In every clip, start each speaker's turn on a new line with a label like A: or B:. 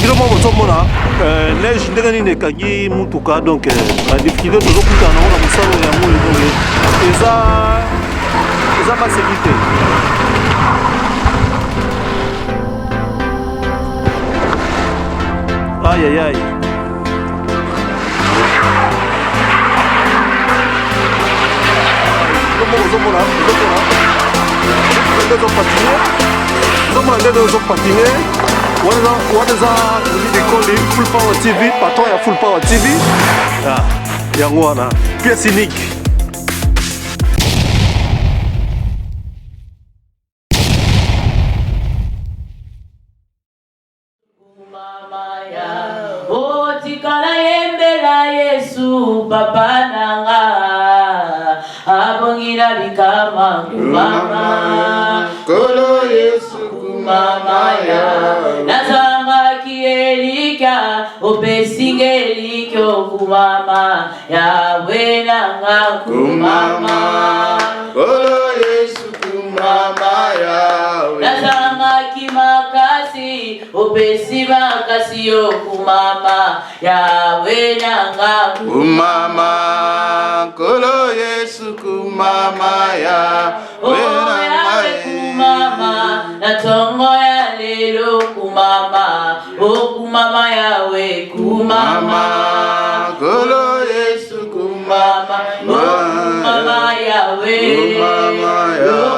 A: Biloma Mosomona, neige ndengani kangi mutuka donc la difficulté de l'okuta na ona musalo ya muli donc eza pas sécurité. Aïe aïe aïe. Biloma Mosomona, what is they call it Full Power TV, patron ya Full Power TV. Yango wana pièce unique.
B: Tikala yembela Yesu papa nanga abongira bikama kumama kolo Yesu kumama ya nazanga kielika opesingelikyo kumama ya wenanga kumama kolo Yesu kumama ya nazanga kimakasi opesi makasi yo kumama ya wenanga
C: kumama kolo Yesu kumama ya wenanga
B: kumama natongo ya lelo kumama kumama yawe kumama
C: kolo Yesu kumama
B: kumama yawe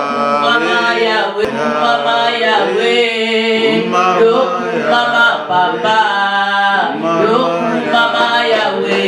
B: kumama yawe kumama yawe kumama papa kumama yawe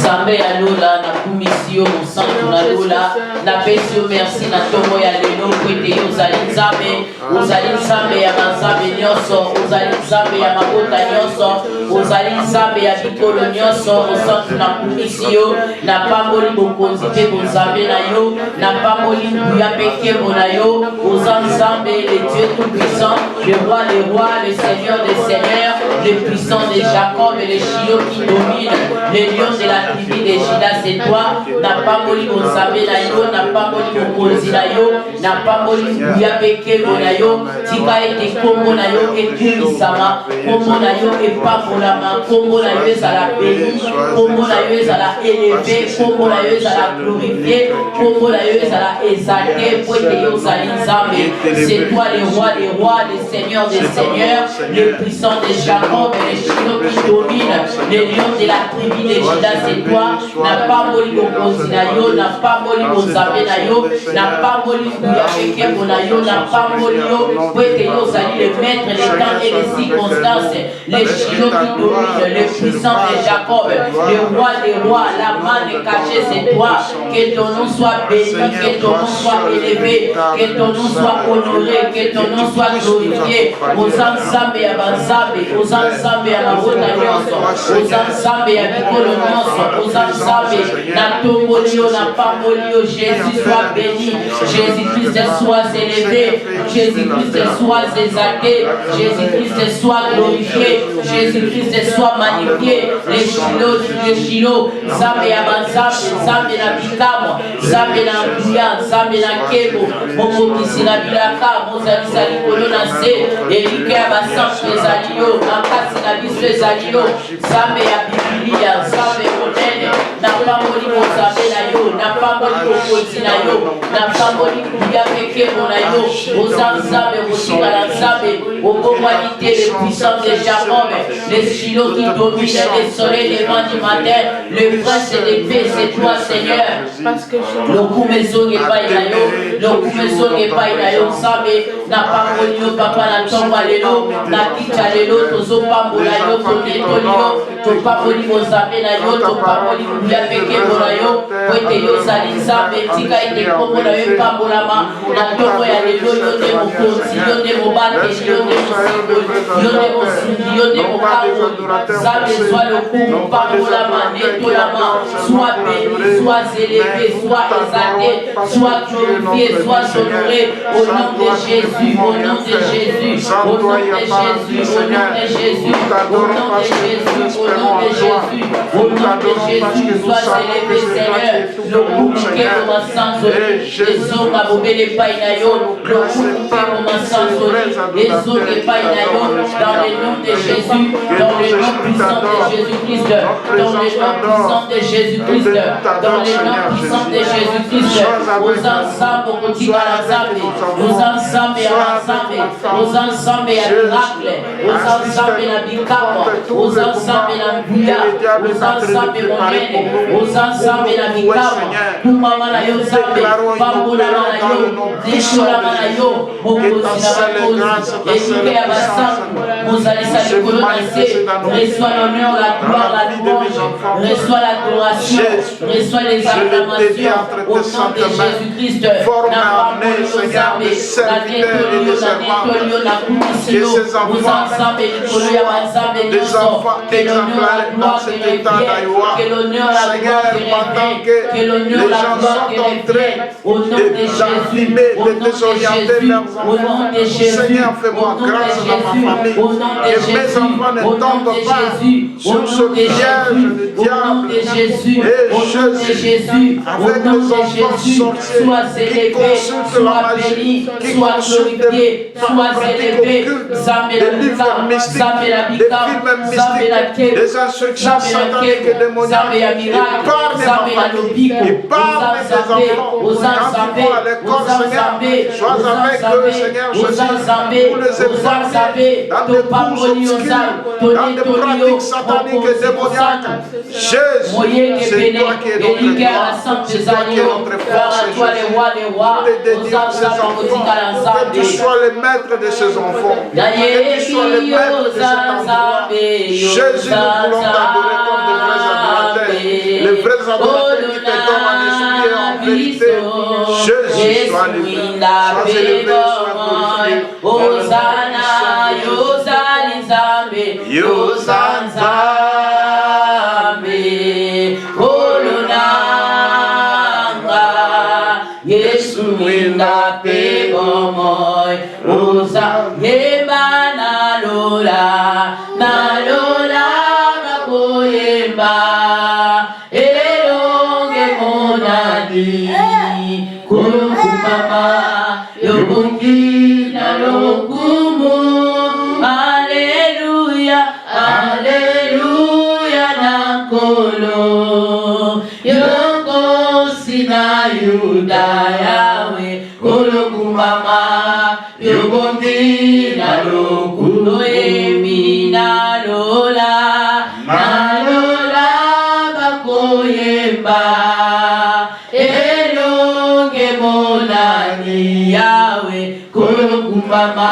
B: Zambe ya lola na kumisio musantu na lola na pesio merci na tomo ya lelo kwete yo uzali nzambe ya manzambe nyoso uzali nzambe ya mabota nyoso uzali nzambe ya bikolo nyoso musantu na kumisio na pamboli bokonzi pe bonzambe na yo na pamboli mbuya pekemo na yo uza nzambe le Dieu tout puissant le roi des rois le Seigneur des seigneurs le puissant de Jacob et le Chio qui domine le lion de la tribu de Juda c'est toi na pamboli bonzambe na yo na pamboli bokonzi na yo na pamboli mbuya pekemo na yo tika ete kombo na yo ekumisama kombo na yo epambolama kombo na yo ezala béni kombo na yo ezala élevé kombo na yo ezala glorifié kombo na yo ezala exalté po ete yo ozali nzambe c'est toi le roi des rois le seigneur des seigneurs le puissant de Jacob et le Chino qui domine le lion de la tribu de Juda c'est toi na pamboli bokonzi na yo na pamboli bonzambe na yo na pamboli mbuya pekemo na yo na pamboli yo po ete yo ozali le maître des temps et des circonstances le Chino qui domine le puissant de Jacob le roi des rois la manne cachée c'est toi que ton nom soit béni que ton nom soit élevé que ton nom soit honoré que ton nom soit glorifié oza nzambe ya banzambe oza nzambe ya mabota nyonso oza nzambe ya bikolo nyonso oza nzambe na tomboli yo na pamboli yo Jésus soit béni Jésus-Christ soit élevé Jésus-Christ soit exalté Jésus-Christ soit glorifié Jésus-Christ soit magnifié le Shilo nzambe ya banzambe nzambe na bikamo nzambe na nguya nzambe na kebo mokokisi na bilaka mozalisa likolo na se elike ya basantu ezali yo makasi na biso ezali yo nzambe ya bibilia nzambe monene na pamboli bozambe na yo na pamboli bokonzi na yo na pamboli nguya pekemo na yo oza nzambe kotika na nzambe okongwani te le puissant de Jacob le Shilo qui domine le soleil levant du matin le prince de paix c'est toi Seigneur lokumezonge epai na yo lokumezonge epai na yo nzambe na pamboli yo papa na ntongo lelo na kicha lelo tozopambola yo tondetoli yo topamboli bozambe na yo topamboli nguya pekemo na yo po ete yo ozali nzambe tika ete kombo na yo epambolama na ntongo ya lelo yo nde mokonzi yo nde mobateli yo nde mosimboli yo nde mosungi yo nde mokangoli nzambe zwa lokumu pambolama netolama soit béni soit élevé soit exalté soit glorifié soit honoré au nom de Jésus au nom de Jésus au nom de Jésus au nom de Jésus au nom de Jésus au nom de Jésus au nom de Jésus sois élevé, Seigneur. Le bouquet comme un sans les hommes à bober les païnaïons, le bouquet comme un sans les hommes et païnaïons, dans le nom de Jésus, dans le nom puissant de Jésus-Christ, dans le nom puissant de Jésus-Christ, dans le nom puissant de Jésus-Christ, aux ensembles, au continent ensemble, aux ensembles aux ensembles à miracle, aux ensembles à bicamo, aux ensembles à bouya, aux ensembles monene, aux ensembles à bicamo, pour maman la yo zambe, pambola la yo, déchola la yo, mokosi la bakosi, éduqué à basangu, mozalisa le colonacé, reçoit l'honneur, la gloire, la louange, reçoit l'adoration, reçoit les acclamations, au nom de Jésus-Christ, na pambola yo zambe, na netolio, na kumisio, aux ensembles likolo ya bazambe nyonso, que l'honneur, la gloire te revienne, que l'honneur, la gloire te revienne, que l'honneur, la gloire te revienne, au nom de Jésus, au nom de Jésus, au nom de Jésus,
C: Seigneur, fais-moi grâce dans ma famille,
B: au nom de
C: et mes
B: Jésus,
C: enfants ne
B: au nom
C: tombent
B: de
C: pas
B: Jésus, au
C: sur ce
B: nom de
C: piège
B: Jésus,
C: du
B: au nom de
C: diable.
B: Jésus,
C: Et
B: au nom de Jésus, au
C: avec
B: nom
C: les
B: de
C: enfants
B: Jésus,
C: sorciers
B: sois
C: qui
B: élevé,
C: consultent la
B: sois
C: magie,
B: béni,
C: qui
B: sois
C: consultent
B: glorifié,
C: des
B: sois
C: pratiques
B: élevé,
C: occultes,
B: Zambela
C: des livres
B: Bikam,
C: mystiques,
B: Zambela
C: des
B: Bikam,
C: films
B: Zambela
C: mystiques,
B: Kebu,
C: des instructions
B: Zambela
C: sataniques et
B: Kebu,
C: démoniaques.
B: Zambela
C: Il
B: Miracle,
C: parle de ma
B: Zambela
C: famille,
B: Lobiko,
C: il parle de mes enfants.
B: aux
C: Quand ils vont à l'école, Seigneur, sois avec eux, Seigneur Jésus, pour les épargner dans des couches obscures, dans des pratiques sataniques et démoniaques. Jésus, c'est toi qui es notre gloire, c'est toi qui es notre force, Jésus. Nous te dédions ces enfants, que tu sois le maître de ces enfants, que tu sois le maître de cet endroit. Jésus, nous voulons t'adorer comme de vrais adorateurs, les vrais adorateurs qui te donnent en esprit et en vérité. Jésus, sois élevé, sois glorifié.
B: Hosanna, Yozali Zambe, Yozanzambe, Olunanga, Yesu winda pegomoy, Osa yemba na lola bakoyemba, elonge monadi, kulukumama, yobungi na lokumu. Alléluia, Alléluia, Nakolo. Yoko sina Yuda Yahweh, Kolo kumama, Yobondi na lokulo emi na lola bakoyemba. Elonge monani Yahweh, Kolo kumama,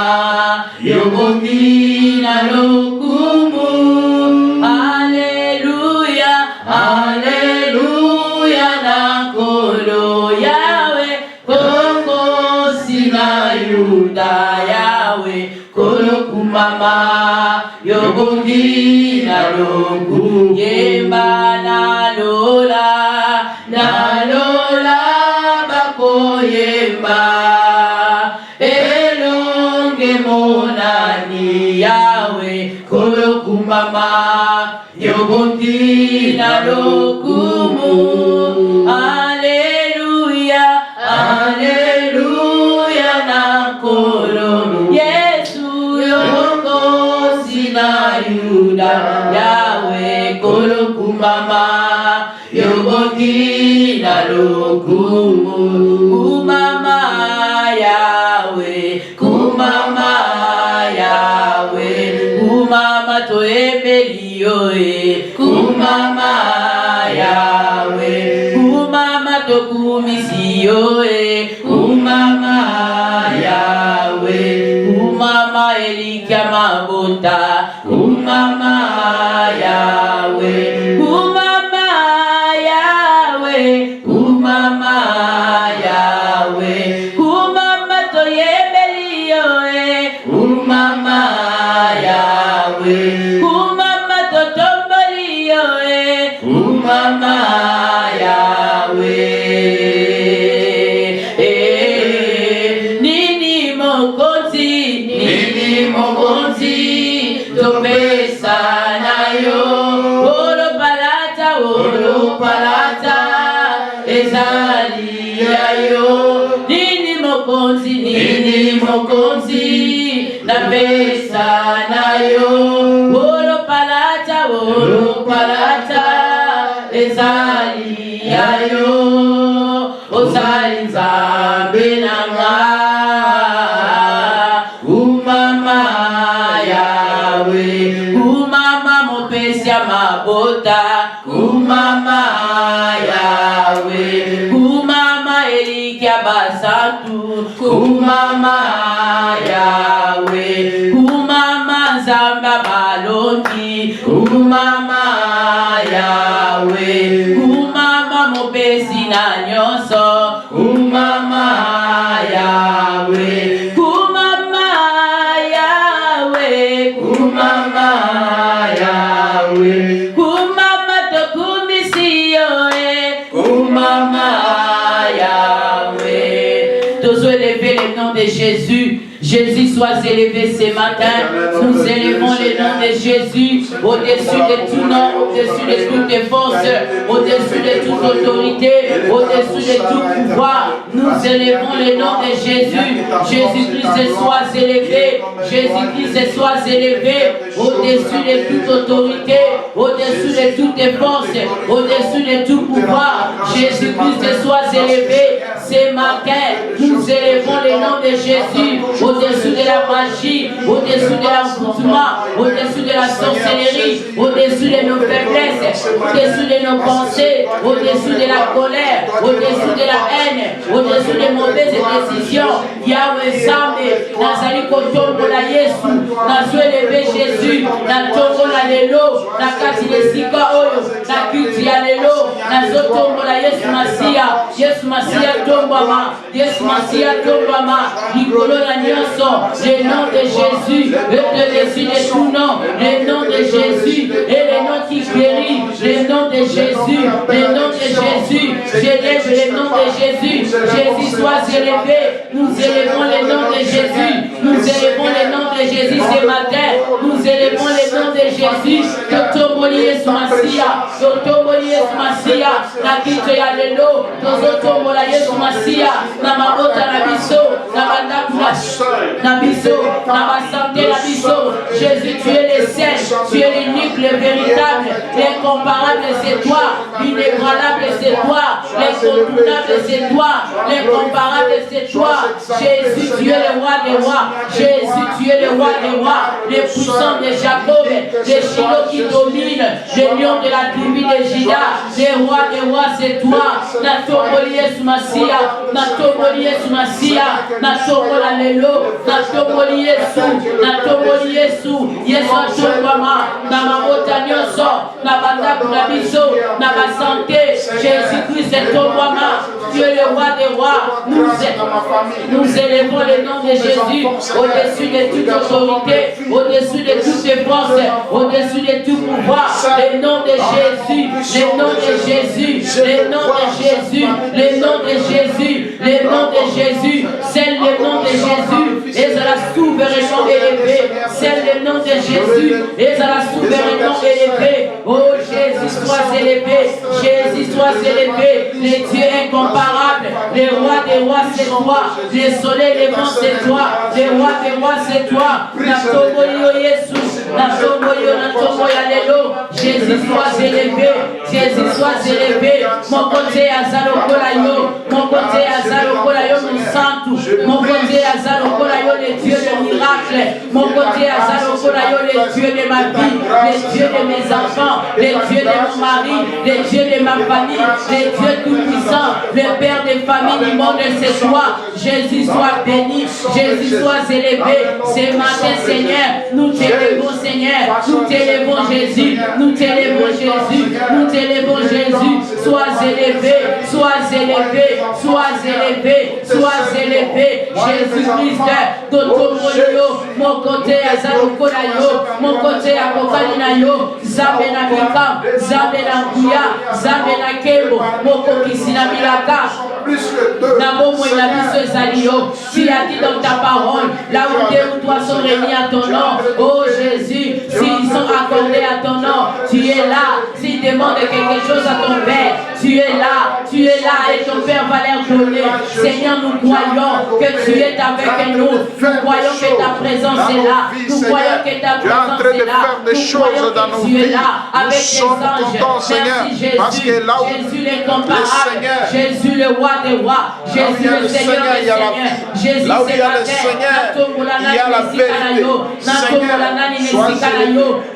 B: Yobondi na lokumu. Alléluia, Alléluia, Nakolo Yahweh, Koko sina Yuda Yahweh, Kolo kumama, Yobondi na lokumu. Yemba na lola bakoyemba. Elonge monani Yahweh, Kolo kumama, Yobondi na lokumu. Alléluia, Alléluia, Nakolo Yesu, Yoko sina Yuda Yahweh, Kolo kumama, Yobondi na lokumu. Kumama Yahweh, kumama Yahweh, kumama toembelio kumama Yahweh, kumama tokumisio kumama Yahweh, kumama elikia mabota kumama Yahweh, kumama Yahweh, kumama Yahweh, kumama toyembelio kumama Yahweh, kumama totombolio kumama Yahweh. Nini mokonzi topesa nayo, olo palata ezali yayo nini mokonzi na pesa nayo wolo palata ezali yayo ozali nzambe nanga umama yawe umama mopesi ya mabota umama yawe umama elikia basantu umama yawe umama nzamba balongi umama yawe umama mopesi na nyonso umama yawe umama yawe umama yawe umama tokumisiyo umama yawe. Tous élever le nom de Jésus. Jésus soit élevé ce matin. Nous élevons le nom de Jésus au-dessus de tout nom, au-dessus de toutes les forces, au-dessus de toute autorité, au-dessus de tout pouvoir. Nous élevons le nom de Jésus. Jésus-Christ soit élevé. Jésus-Christ soit élevé au-dessus de toute autorité, au-dessus de toutes les forces, au-dessus de tout pouvoir. Jésus-Christ soit élevé. Ce matin, nous élevons le nom de Jésus au-dessus de la magie, au-dessus de l'envoûtement, au-dessus de la sorcellerie, au-dessus de nos faiblesses, au-dessus de nos pensées, au-dessus de la colère, au-dessus de la haine, au-dessus des mauvaises décisions. Yahweh Zambe, nazali kotombola Yesu, nazo élevé Jésus, natombola lelo, nakati lesika oyo, nakuti ya lelo, nazo tombola Yesu Masia, Yesu Masia tombama, Yesu Masia tombama, likolo na nyonso, le nom de Jésus, au-dessus de tout nom, le nom de Jésus, et le nom qui guérit, le nom de Jésus, le nom de Jésus, j'élève le nom de Jésus, Jésus soit élevé, nous élevons le nom de Jésus, nous élevons le nom de Jésus ce matin, nous élevons le nom de Jésus, Totomboli Yesu Masia, Totomboli Yesu Masia, na kito ya lelo, tozotombola Yesu Masia, na mabota na biso, na bandaku na biso, na basante na biso. Jésus, tu es le seul, tu es l'unique, le véritable, l'incomparable c'est toi, l'inébranlable c'est toi, l'incontournable c'est toi, l'incomparable c'est toi. Jésus, tu es le roi des rois, Jésus, tu es le roi des rois, le puissant de Jacob, le Shiloh qui domine, le lion de la tribu de Juda, le roi des rois c'est toi. Na tomboli Yesu Masia, na tomboli Yesu Masia, na tombola lelo, na tomboli Yesu, na tomboli Yesu, Yesu atombama, na mabota nyonso, na bandaku na biso, na basante, Jésus-Christ est tombama, tu es le roi des rois, nous élevons le nom de Jésus au-dessus de toute autorité, au-dessus de toutes les forces, au-dessus de tout pouvoir, le nom de Jésus, le nom de Jésus, le nom de Jésus, le nom de Jésus, le nom de Jésus, c'est le nom de Jésus, et ça la souverainement élevé, c'est le nom de Jésus, et ça la souverainement élevé, oh Jésus soit élevé, Jésus soit élevé, le Dieu incomparable, le roi des rois c'est toi, le soleil levant c'est toi, le roi des rois c'est toi, na toboyo Yesu, na toboyo lelo, Jésus soit élevé, Jésus soit élevé, mon côté azalokola yo, mon côté azalokola yo mon santu, mon côté azalokola yo le Dieu de miracle, mon côté azalokola yo le Dieu de ma vie, le Dieu de mes enfants, le Dieu de mon mari, le Dieu de ma famille, le Dieu tout-puissant, le Père des familles du monde, c'est toi. Jésus soit béni, Jésus soit élevé. Ce matin, Seigneur, nous t'élevons, Seigneur, nous t'élevons, Jésus, nous t'élevons, Jésus, nous t'élevons, Jésus. Sois élevé, sois élevé, sois élevé, sois élevé. Jésus-Christ, mon côté à Zalokolayo, mon côté à Kokalinayo, Zabenabika, Zabenakuya, Zabenakebo, Mokokisina Milaka. Tu as dit dans ta parole, là où deux ou trois sont réunis à ton nom, oh Jésus, s'ils sont accordés à ton nom, tu es là. S'ils demandent quelque chose à ton Père, tu es là, là et ton Père va leur donner. Seigneur, nous croyons que tu es avec nous. Nous croyons que ta présence est là. Nous croyons que ta présence est là. Nous croyons que tu es là avec les anges. Merci Jésus. Jésus l'incomparable. Jésus le roi des rois. Jésus le Seigneur des seigneurs. Jésus
C: là où il y a le Seigneur, il y a la vérité. Seigneur,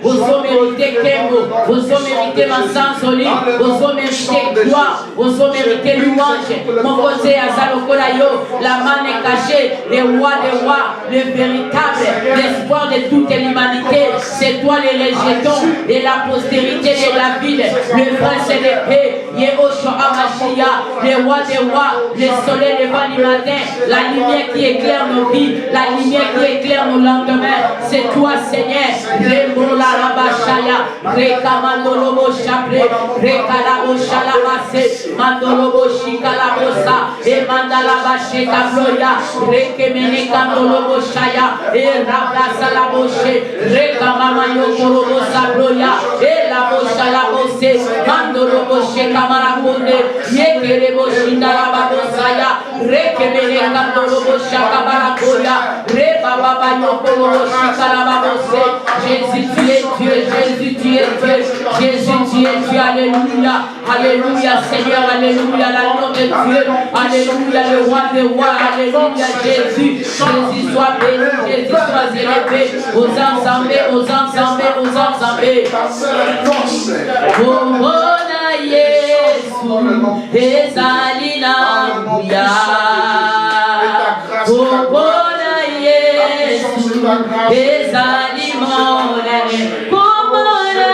B: vous avez mérité Kembo, vous avez mérité ma sansoli, vous avez mérité gloire, vous avez mérité louange. Mon côté à Zalokolayo, la main est cachée, les rois des rois, le véritable l'espoir de toute l'humanité. C'est toi les rejetons et la postérité de David, le prince de paix, Yehoshua Mashiach, le roi des rois, le soleil levant du matin, la lumière qui éclaire nos vies, la lumière qui éclaire nos lendemains. C'est toi, Seigneur. Rembola Rabashaya, Rekamandolobo Chaple, Rekalabo Shalabase, Mandolobo Shikalabosa, et Mandalabache Kabloya, Rekemene Kandolobo Shaya, et Rablasalaboshe, Rekamamayo Korobo Sabloya, et Labosha Labose, Mandolobo Shekamarakonde, Yekerebo Shindalababosaya, Rekemene Kandolobo Shakabarakoya, Rebabayo Korobo Shikalababose. Jésus, tu es Dieu, Jésus, tu es Dieu, Jésus, tu es Dieu, alléluia, alléluia, Seigneur, alléluia, la nom de Dieu, alléluia, le roi des rois, alléluia, Jésus, Jésus soit béni, Jésus soit élevé, aux ensembles, aux ensembles, aux ensembles. Oh, Yesu, ezalina muya, oh, Yesu, ezali monene, komona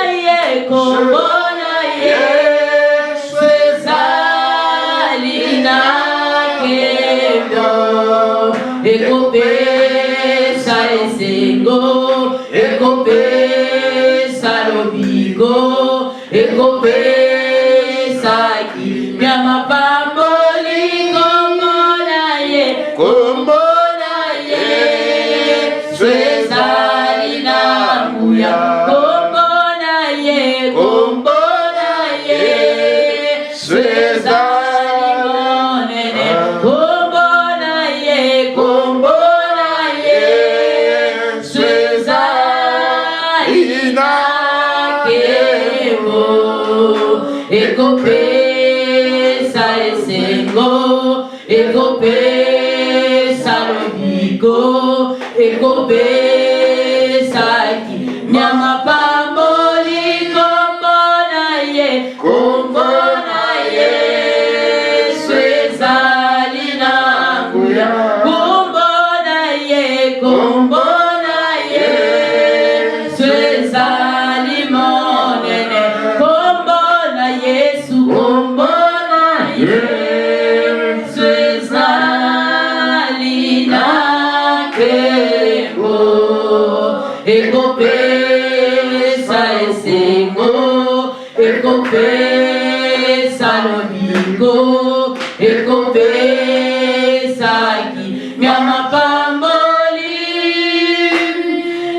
B: Yesu, ezali nakendo, ekopesa esengo, ekopesa lobigo, ekopesa kinyama pamboli, komona ye, ekopesa esengo, ekopesa lobigo, ekopesa kinyama pamboli, kombona Yesu ezali nanguya, kombona Yesu ezali monene, kombona Yesu, kombona Yesu ezali nakembo, ekopesa esengo, ekopesa lobigo, ekopesa kinyama pamboli.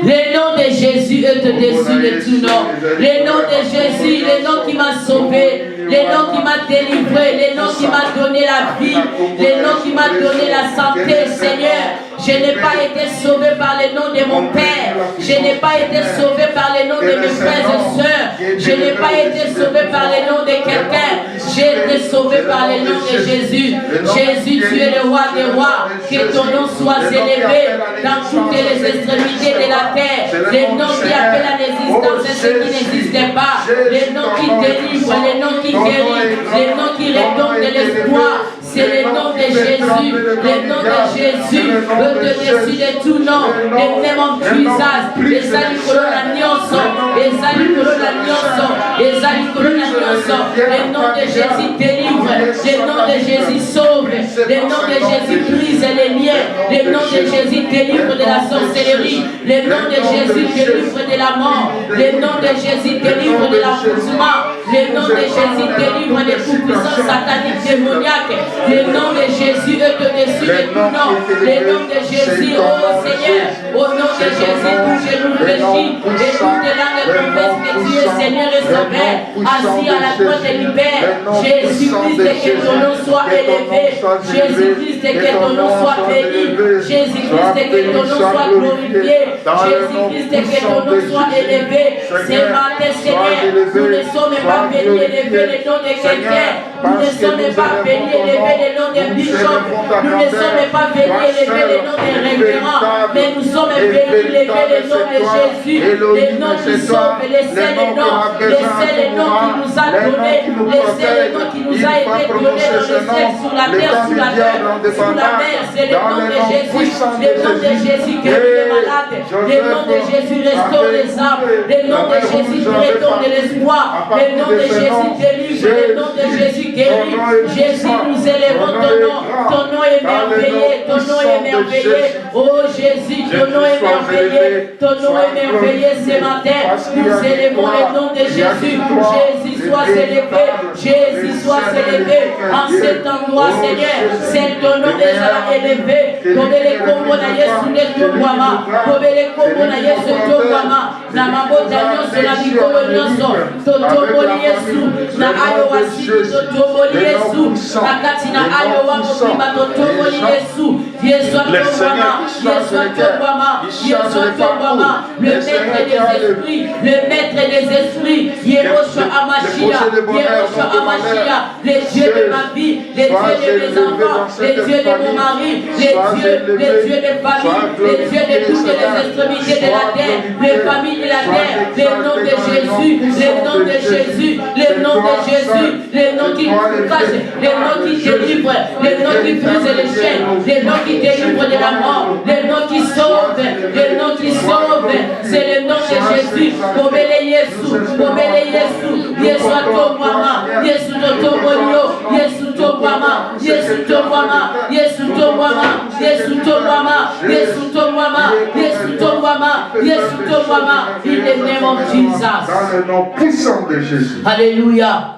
B: Le nom de Jésus est au-dessus de tout nom. Le nom de Jésus, le nom qui m'a sauvé, le nom qui m'a délivré, le nom qui m'a donné la vie, le nom qui m'a donné la santé, Seigneur. Je n'ai pas été sauvé par le nom de mon Père. Je n'ai pas été sauvé par le nom de mes frères et sœurs. Je n'ai pas été sauvé par le nom de quelqu'un. J'ai été sauvé par le nom de Jésus. Jésus, tu es le roi des rois. Que ton nom soit élevé dans toutes les extrémités de la terre. Le nom qui appelle à l'existence ce qui n'existait pas. Le nom qui délivre, le nom qui guérit, le nom qui redonne de l'espoir. C'est le nom de Jésus, le nom de Jésus, au-dessus de tout nom, le name of Jesus, ezali kolona nyonso, ezali kolona nyonso, ezali kolona nyonso, le nom de Jésus délivre, le nom de Jésus sauve, Le nom de Jésus brise les liens. Le nom de Jésus délivre de la sorcellerie. Le nom de Jésus délivre de la mort. Le nom de Jésus délivre de l'enfoncement. Le nom de Jésus délivre des tout-puissants sataniques démoniaques. Le nom de Jésus est au-dessus de tout nom. Le nom de Jésus, oh Seigneur, au nom de Jésus, tout genou fléchit et toutes les langues confessent que tu es Seigneur et Sauveur, assis à la droite du Père. Jésus-Christ, que ton nom soit élevé. Jésus-Christ, que ton nom soit béni. Jésus-Christ, que ton nom soit glorifié. Jésus-Christ, que ton nom soit élevé. C'est matin, Seigneur, nous ne sommes pas venus élever le nom de quelqu'un. Nous ne sommes pas venus élever le nom de bishop. Nous ne sommes pas venus élever le nom de révérend. Mais nous sommes venus élever le nom de Jésus. Le nom qui sauve, le seul nom. Le seul nom qui nous a donné. Le seul nom qui nous a été donné dans le ciel, sur la terre, sous la terre, sous la mer. C'est le nom de Jésus. Le nom de Jésus guérit les malades. Le nom de Jésus restaure les âmes. Le nom de Jésus retourne l'espoir. Le nom de Jésus délivre. Le nom de Jésus guérit. Jésus, nous élèvons ton nom. Ton nom est merveilleux. Ton nom est merveilleux. Oh Jésus, ton nom est merveilleux. Ton nom est merveilleux ce matin. Nous élevons le nom de Jésus. Jésus soit élevé. Jésus soit élevé. En cet endroit, Seigneur, c'est ton nom déjà élevé. Comme les combos na Yesu de Tobama. Comme les combos na Yesu Tobama. Na mabota nyonso na mikolo nyonso. Totoboli Yesu. Na ayo wasiku totoboli Yesu. Na kati na ayo wako prima totoboli Yesu. Yesu Tobama. Yesu Tobama. Yesu Tobama. Le maître des esprits. Le maître des esprits. Yehosha Amashia. Yehosha Amashia. Les dieux de ma vie. Les dieux de mes enfants. Les dieux de mon mari. Les dieux de famille. Les dieux de toutes les extrémités de la terre. Les familles de la terre. Le nom de Jésus. Le nom de Jésus. Le nom de Jésus. Le nom qui cache. Le nom qui délivre. Le nom qui brise les chaînes. Le nom qui délivre de la mort. Le nom qui sauve. Le nom qui sauve. C'est le nom de Jésus. Kobele Yesu. Kobele Yesu. Yesu Atobama. Yesu Totobolio. Yesu Tobama. Yesu Tobama. Yesu Tobama. Yesu Tobama. Yesu Tobama. Yesu Tobama. Yesu Tobama. In the name of Jesus.
C: Dans le nom puissant de Jésus.
B: Alléluia.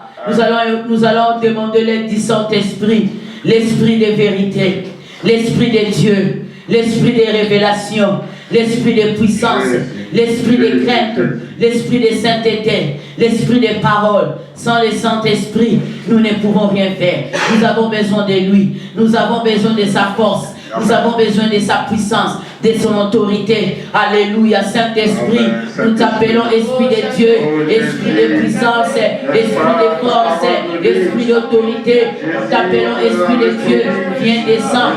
B: Nous allons demander l'aide du Saint-Esprit, l'Esprit de vérité, l'Esprit de Dieu, l'Esprit de révélation, l'Esprit de puissance, l'Esprit de crainte, l'Esprit de sainteté, l'Esprit de parole. Sans le Saint-Esprit, nous ne pouvons rien faire. Nous avons besoin de lui. Nous avons besoin de sa force. Nous avons besoin de sa puissance, de son autorité. Alléluia, Saint-Esprit, nous t'appelons Esprit de Dieu, Esprit de puissance, Esprit de force, Esprit d'autorité. Nous t'appelons Esprit de Dieu. Viens, descends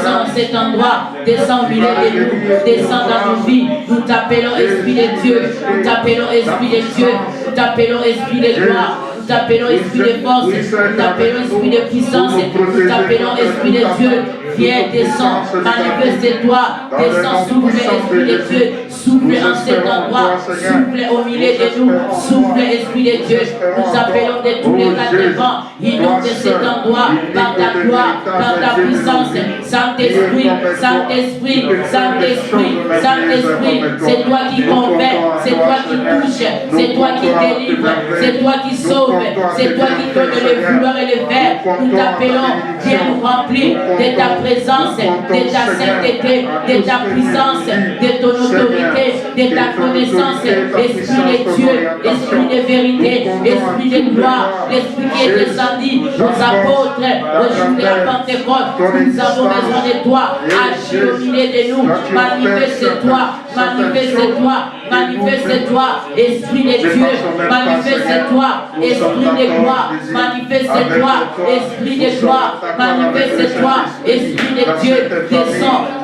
B: en cet endroit, descends au milieu de nous, descends dans nos vies. Nous t'appelons Esprit de Dieu, nous t'appelons Esprit de Dieu, nous t'appelons Esprit de gloire. Nous t'appelons Esprit de force, nous t'appelons Esprit de puissance, nous t'appelons Esprit de Dieu. Viens, descends, manifeste-toi, descends, souffle, Esprit de Dieu, souffle en cet endroit, souffle au milieu de nous, souffle, Esprit de Dieu. Nous appelons de tous les quatre vents, inonde cet endroit par ta gloire, par ta puissance. Saint-Esprit, Saint-Esprit, Saint-Esprit, Saint-Esprit, c'est toi qui convainc, c'est toi qui touche, c'est toi qui délivre, c'est toi qui sauve, c'est toi qui donne le vouloir et le faire. Nous t'appelons, viens nous remplir de ta présence, de ta sainteté, de ta puissance, de ton autorité, de ta connaissance. Esprit de Dieu, Esprit de vérité, Esprit de gloire, l'Esprit qui est descendu aux apôtres au jour de la Pentecôte. Nous avons besoin de toi. Agis au milieu de nous. Manifeste-toi, manifeste-toi, manifeste-toi. Esprit de Dieu, manifeste-toi. Esprit de gloire, manifeste-toi. Esprit de gloire, manifeste-toi. Esprit de Dieu,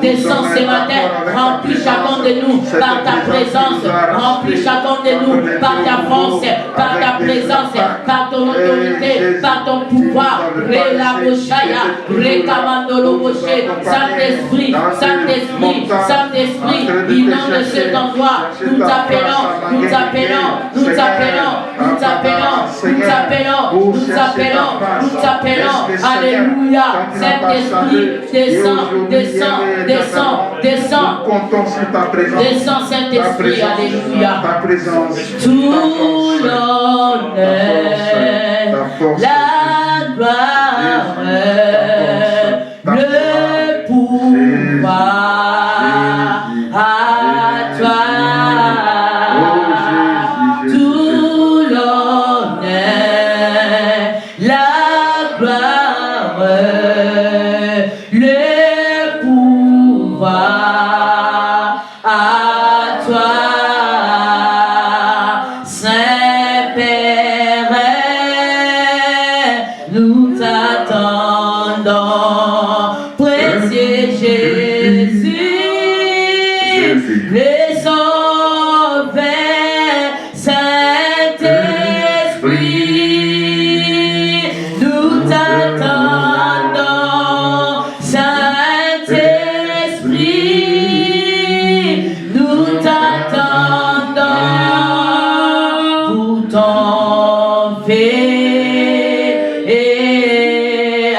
B: descends ce matin. Remplis chacun de nous par ta présence. Remplis remplis chacun de nous par ta force, par ta présence, par ton autorité, par ton pouvoir. Relaboshaya, Rekamandolo Boshe, Saint-Esprit, Saint-Esprit, Saint-Esprit, inonde cet endroit. Nous t'appelons, nous t'appelons, nous t'appelons, nous t'appelons, nous t'appelons, nous t'appelons, nous t'appelons. Alléluia. Saint-Esprit, descends, descends, descends, descends. Descends, Saint-Esprit, alléluia. Tout l'honneur, la gloire, le pouvoir à toi. Tout l'honneur, la gloire, le pouvoir à toi, Saint-Père, nous t'attendons, précieux Jésus, le Sauveur, Saint-Esprit, nous t'attendons, Saint-Esprit, nous t'attendons pour ton feu.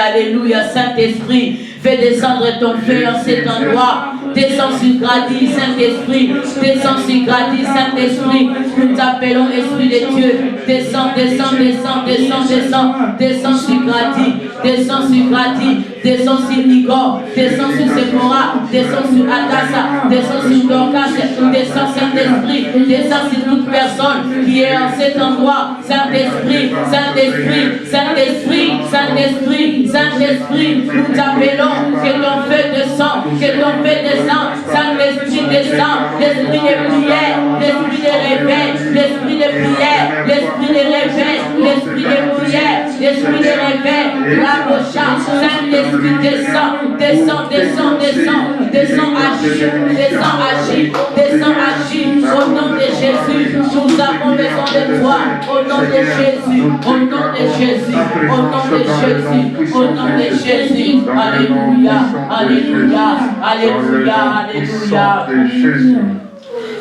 B: Alléluia, Saint-Esprit, fais descendre ton feu en cet endroit. Descends sur Gradis, Saint-Esprit. Descends sur Gradis, Saint-Esprit. Nous t'appelons Esprit de Dieu. Descends, descends, descends, descends, descends. Descends sur Gradis. Descends sur Gradis. Descends sur Igor. Descends sur Sephora. Descends sur Adassa. Descends sur Dorcas. Descends, Saint-Esprit. Descends sur toute personne qui est en cet endroit. Saint-Esprit, Saint-Esprit, Saint-Esprit, Saint-Esprit, Saint-Esprit. Nous t'appelons que ton feu descend. Que ton feu descend. Saint-Esprit descend. L'esprit de prière. L'esprit de réveil. L'esprit de prière. L'esprit de réveil. L'esprit de prière. L'esprit de réveil. La Bocha. Saint-Esprit descend. Descend, descend, descend. Descend, agit. Descend, agit. Descend, agit. Au nom de Jésus. Nous avons besoin de toi. Au nom de Jésus. Au nom de Jésus. Au nom de Jésus. Au nom de Jésus. Alléluia. Alléluia. Alléluia. Alléluia.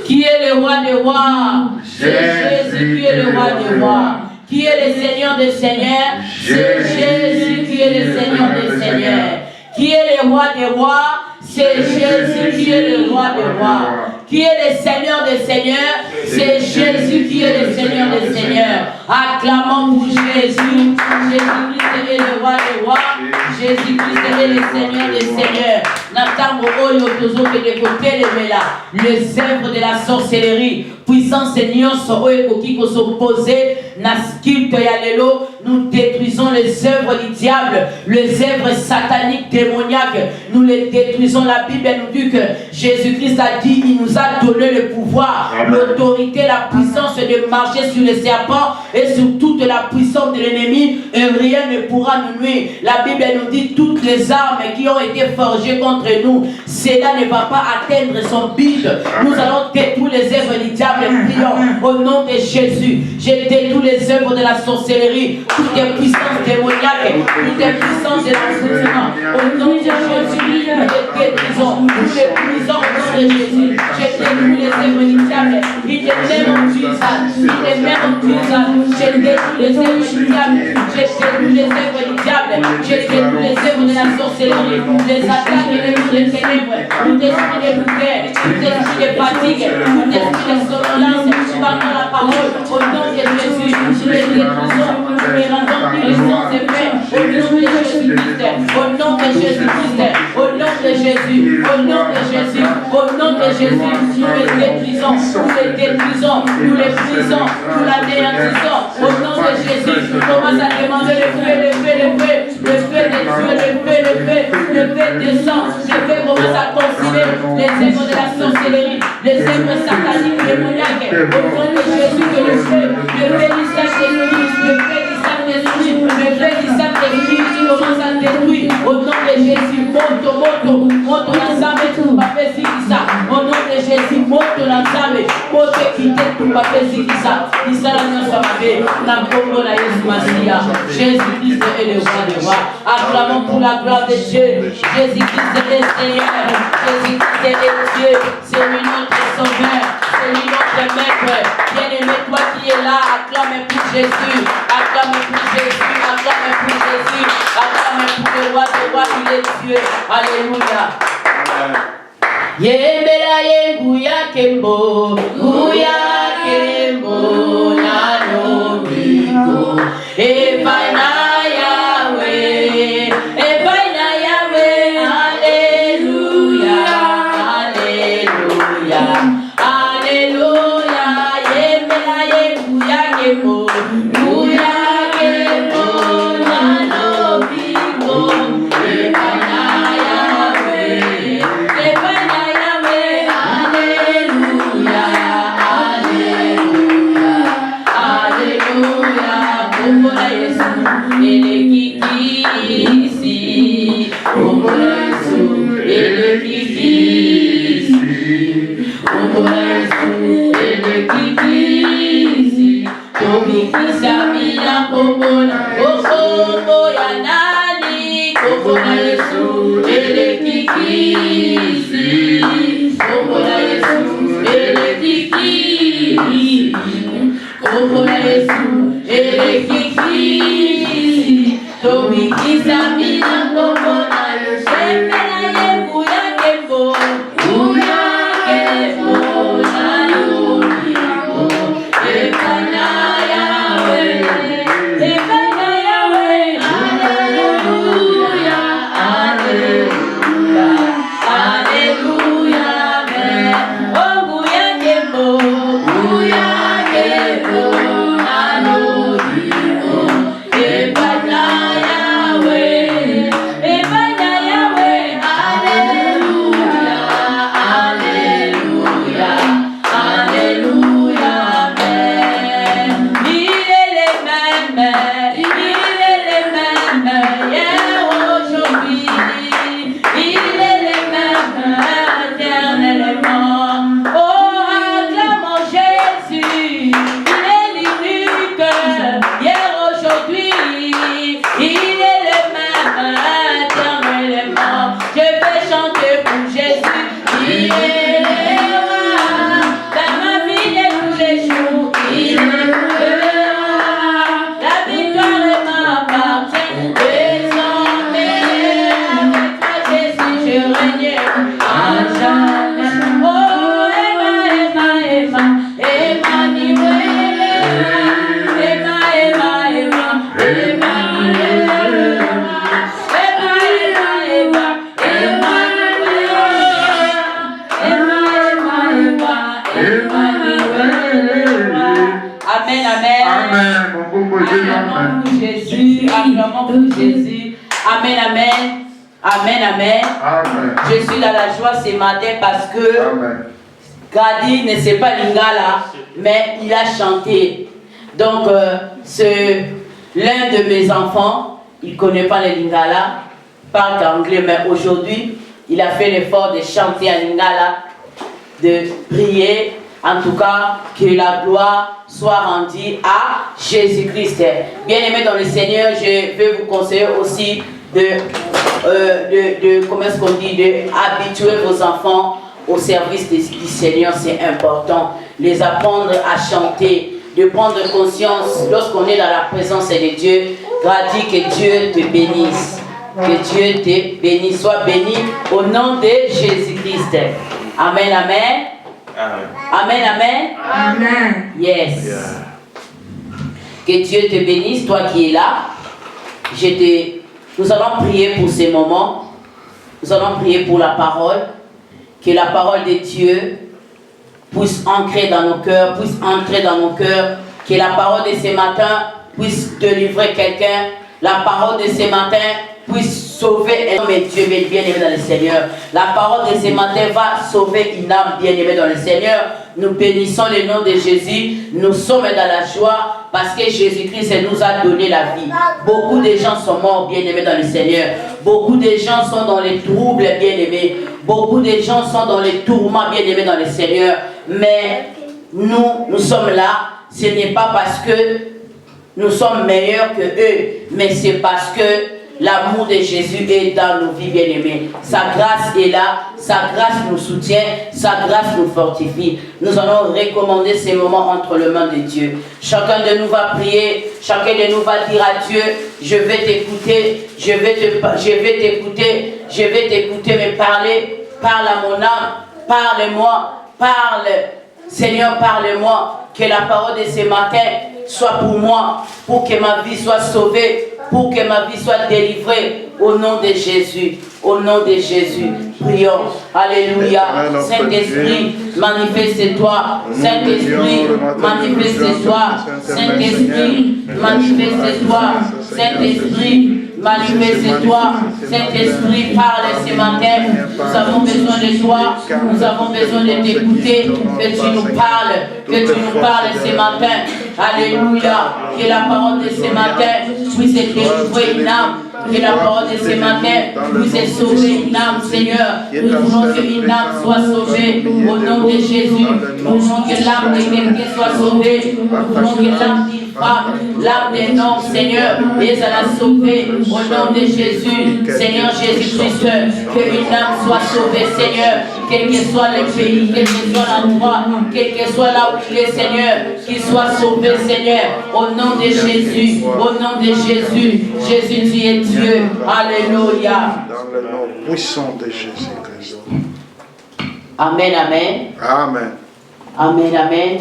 B: Qui est le roi des rois? C'est Jésus qui est le roi des rois. Qui est le Seigneur des seigneurs? C'est Jésus qui est le Seigneur des seigneurs. Qui est le roi des rois? C'est Jésus qui est le roi des rois. Qui est le Seigneur des seigneurs? C'est Jésus qui est le Seigneur des seigneurs. Acclamons pour Jésus. Jésus-Christ est le roi des rois. Jésus-Christ est le Seigneur des seigneurs. N'attendons pas les côtés les œuvres de la sorcellerie. Puissance Seigneur, qui s'opposent na script ya lelo, nous détruisons les œuvres du diable, les œuvres sataniques, démoniaques. Nous les détruisons. La Bible nous dit que Jésus-Christ a dit, il nous a donné le pouvoir, l'autorité, la puissance de marcher sur les serpents et sur toute la puissance de l'ennemi, et rien ne pourra nous nuire. La Bible nous dit toutes les armes qui ont été forgées contre nous, cela ne va pas atteindre son but. Nous allons détruire les œuvres du diable. Prions au nom de Jésus. J'ai détruit les œuvres de la sorcellerie, toutes les puissances démoniaques, toutes les puissances de l'enseignement. Au nom de Jésus, nous les détruisons. Nous les brisons au nom de Jésus. J'ai détruit les œuvres du diable. Il est même en puissance. Il est même en puissance. J'ai détruit les œuvres du diable. J'ai détruit les œuvres du diable. J'ai détruit les œuvres de la sorcellerie, les attaques et les ténèbres, tout esprit de bouquet, tout esprit de fatigue, tout esprit de somnolence, par la parole, au nom de Jésus, nous les détruisons, nous les rendons puissants et faits, au nom de Jésus-Christ, au nom de Jésus-Christ, au nom de Jésus, au nom de Jésus, au nom de Jésus, nous les détruisons, nous les détruisons, nous les brisons, nous la déantissons, au nom de Jésus, nous commençons à demander le feu, le feu, le feu, le feu de Dieu, le feu, le feu, le feu descend, le feu commence à consumer les œuvres de la sorcellerie, les œuvres sataniques, démoniaques, au nom de Jésus, que le feu du Saint-Esprit, le feu du Saint-Esprit, le feu du Saint-Esprit qui commence à détruire, au nom de Jésus, monte l'ensemble, tout va faire ça, au nom de Jésus, monte l'ensemble, monte quitter tout papa zikisa isala nyonso ya mabe na nkombo na Yesu Masiya. Jésus-Christ est le roi des rois. Acclamons pour la gloire de Dieu. Jésus-Christ est le Seigneur. Jésus-Christ est Dieu. C'est lui notre sauveur. C'est lui notre maître. Bien-aimé, toi qui es là, acclame pour Jésus. Acclame pour Jésus. Acclame pour Jésus. Acclame pour le roi des rois. Il est Dieu. Alléluia. Yembela yenguya kembo, guya kembo nano miko. Epaina Yahweh, Alléluia, Alléluia, Alléluia. Yembela yenguya kembo, guya kembo nano miko. Epaina Yahweh, Epaina Yahweh, Alléluia, Alléluia, Alléluia. Bongo na Yesu, elekikisi. Bongo na Yesu, elekikisi. Bongo na Yesu, elekikisi. Tomikisa mina bongo na bongo ya nani? Bongo na Yesu, elekikisi. Bongo na Yesu, elekikisi. Bongo na Yesu, elekikisi. Tomikisa mina bongo na Yesu. Embela yengu ya kembo, uya kembo na yomiko. Epaina Yahweh, Epaina Yahweh, Alléluia, Alléluia, Alléluia. Amen. Oh, guya kembo na yomiko. Epaina Yahweh, Epaina Yahweh, Alléluia, Alléluia, Alléluia. Amen. Il est le même hier, aujourd'hui. Il est le même éternellement. Oh, acclamons Jésus. Il est l'unique hier, aujourd'hui. Il est le même éternellement. Je vais chanter pour Jésus. Il est le roi dans ma vie et tous les jours. Il est le roi. La victoire m'appartient. Désormais, avec toi Jésus, je règne à jamais. Oh, Emmanuel, Amen, amen.
C: Amen.
B: Acclamons pour Jésus. Acclamons pour Jésus. Amen, amen. Amen, amen.
C: Amen.
B: Je suis dans la joie ce matin parce que
C: Amen.
B: Gadi ne sait pas Lingala, mais il a chanté. Donc, l'un de mes enfants, il ne connaît pas le Lingala, parle anglais, mais aujourd'hui, il a fait l'effort de chanter en Lingala, de prier, en tout cas, que la gloire soit rendue à Jésus-Christ. Bien-aimés dans le Seigneur, je vais vous conseiller aussi comment est-ce qu'on dit, d'habituer vos enfants au service du Seigneur. C'est important. Les apprendre à chanter, de prendre conscience lorsqu'on est dans la présence de Dieu. Gradis, que Dieu te bénisse. Que Dieu te bénisse. Sois béni au nom de Jésus-Christ. Amen, amen. Amen, amen.
D: Amen.
B: Yes. Yeah. Que Dieu te bénisse, toi qui es là. Nous allons prier pour ces moments. Nous allons prier pour la parole. Que la parole de Dieu puisse ancrer dans nos cœurs, puisse entrer dans nos cœurs. Que la parole de ce matin puisse délivrer quelqu'un. La parole de ce matin puisse sauver un homme et Dieu bien-aimé dans le Seigneur. La parole de ce matin va sauver une âme bien-aimée dans le Seigneur. Nous bénissons le nom de Jésus. Nous sommes dans la joie parce que Jésus-Christ nous a donné la vie. Beaucoup de gens sont morts bien-aimés dans le Seigneur. Beaucoup de gens sont dans les troubles bien-aimés. Beaucoup de gens sont dans les tourments bien-aimés dans le Seigneur. Mais nous sommes là, ce n'est pas parce que nous sommes meilleurs que eux, mais c'est parce que l'amour de Jésus est dans nos vies, bien-aimés. Sa grâce est là, sa grâce nous soutient, sa grâce nous fortifie. Nous allons recommander ces moments entre les mains de Dieu. Chacun de nous va prier, chacun de nous va dire à Dieu, je vais t'écouter, je vais t'écouter, mais parle à mon âme, parle-moi, parle, Seigneur, parle-moi, que la parole de ce matin soit pour moi, pour que ma vie soit sauvée, pour que ma vie soit délivrée, au nom de Jésus, au nom de Jésus. Prions. Alléluia. Saint-Esprit, manifeste-toi. Saint-Esprit, manifeste-toi. Saint-Esprit, manifeste-toi. Saint-Esprit, manifeste-toi. Saint-Esprit, parle ce matin. Nous avons besoin de toi. Nous avons besoin de t'écouter. Que tu nous parles. Que tu nous parles ce matin. Alléluia. Que la parole de ce matin puisse délivrer une âme. Que la parole de ce matin puisse sauver une âme, Seigneur. Nous voulons qu'une âme soit sauvée au nom de Jésus. Nous voulons que l'âme de quelqu'un soit sauvée. Nous voulons que l'âme d'une femme, l'âme d'un homme, Seigneur, et ça l'a sauvé au nom de Jésus. Seigneur Jésus-Christ, qu'une âme soit sauvée, Seigneur, quel que soit le pays, quel que soit l'endroit, quel que soit là où il est, Seigneur, qu'il soit sauvé, Seigneur, au nom de Jésus, au nom de Jésus. Jésus, tu es Dieu. Alléluia.
C: Dans le nom puissant de Jésus-Christ.
B: Amen, amen.
C: Amen.
B: Amen, amen.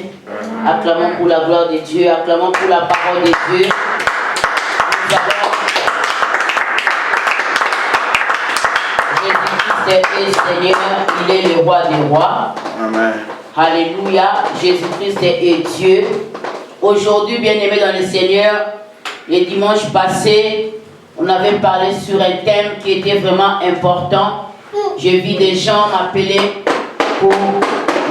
B: Acclamons pour la gloire de Dieu, acclamons pour la parole de Dieu. Jésus-Christ est Seigneur, il est le roi des rois.
C: Amen.
B: Alléluia, Jésus-Christ est Dieu. Aujourd'hui, bien-aimés dans le Seigneur, le dimanche passé, on avait parlé sur un thème qui était vraiment important. J'ai vu des gens m'appeler pour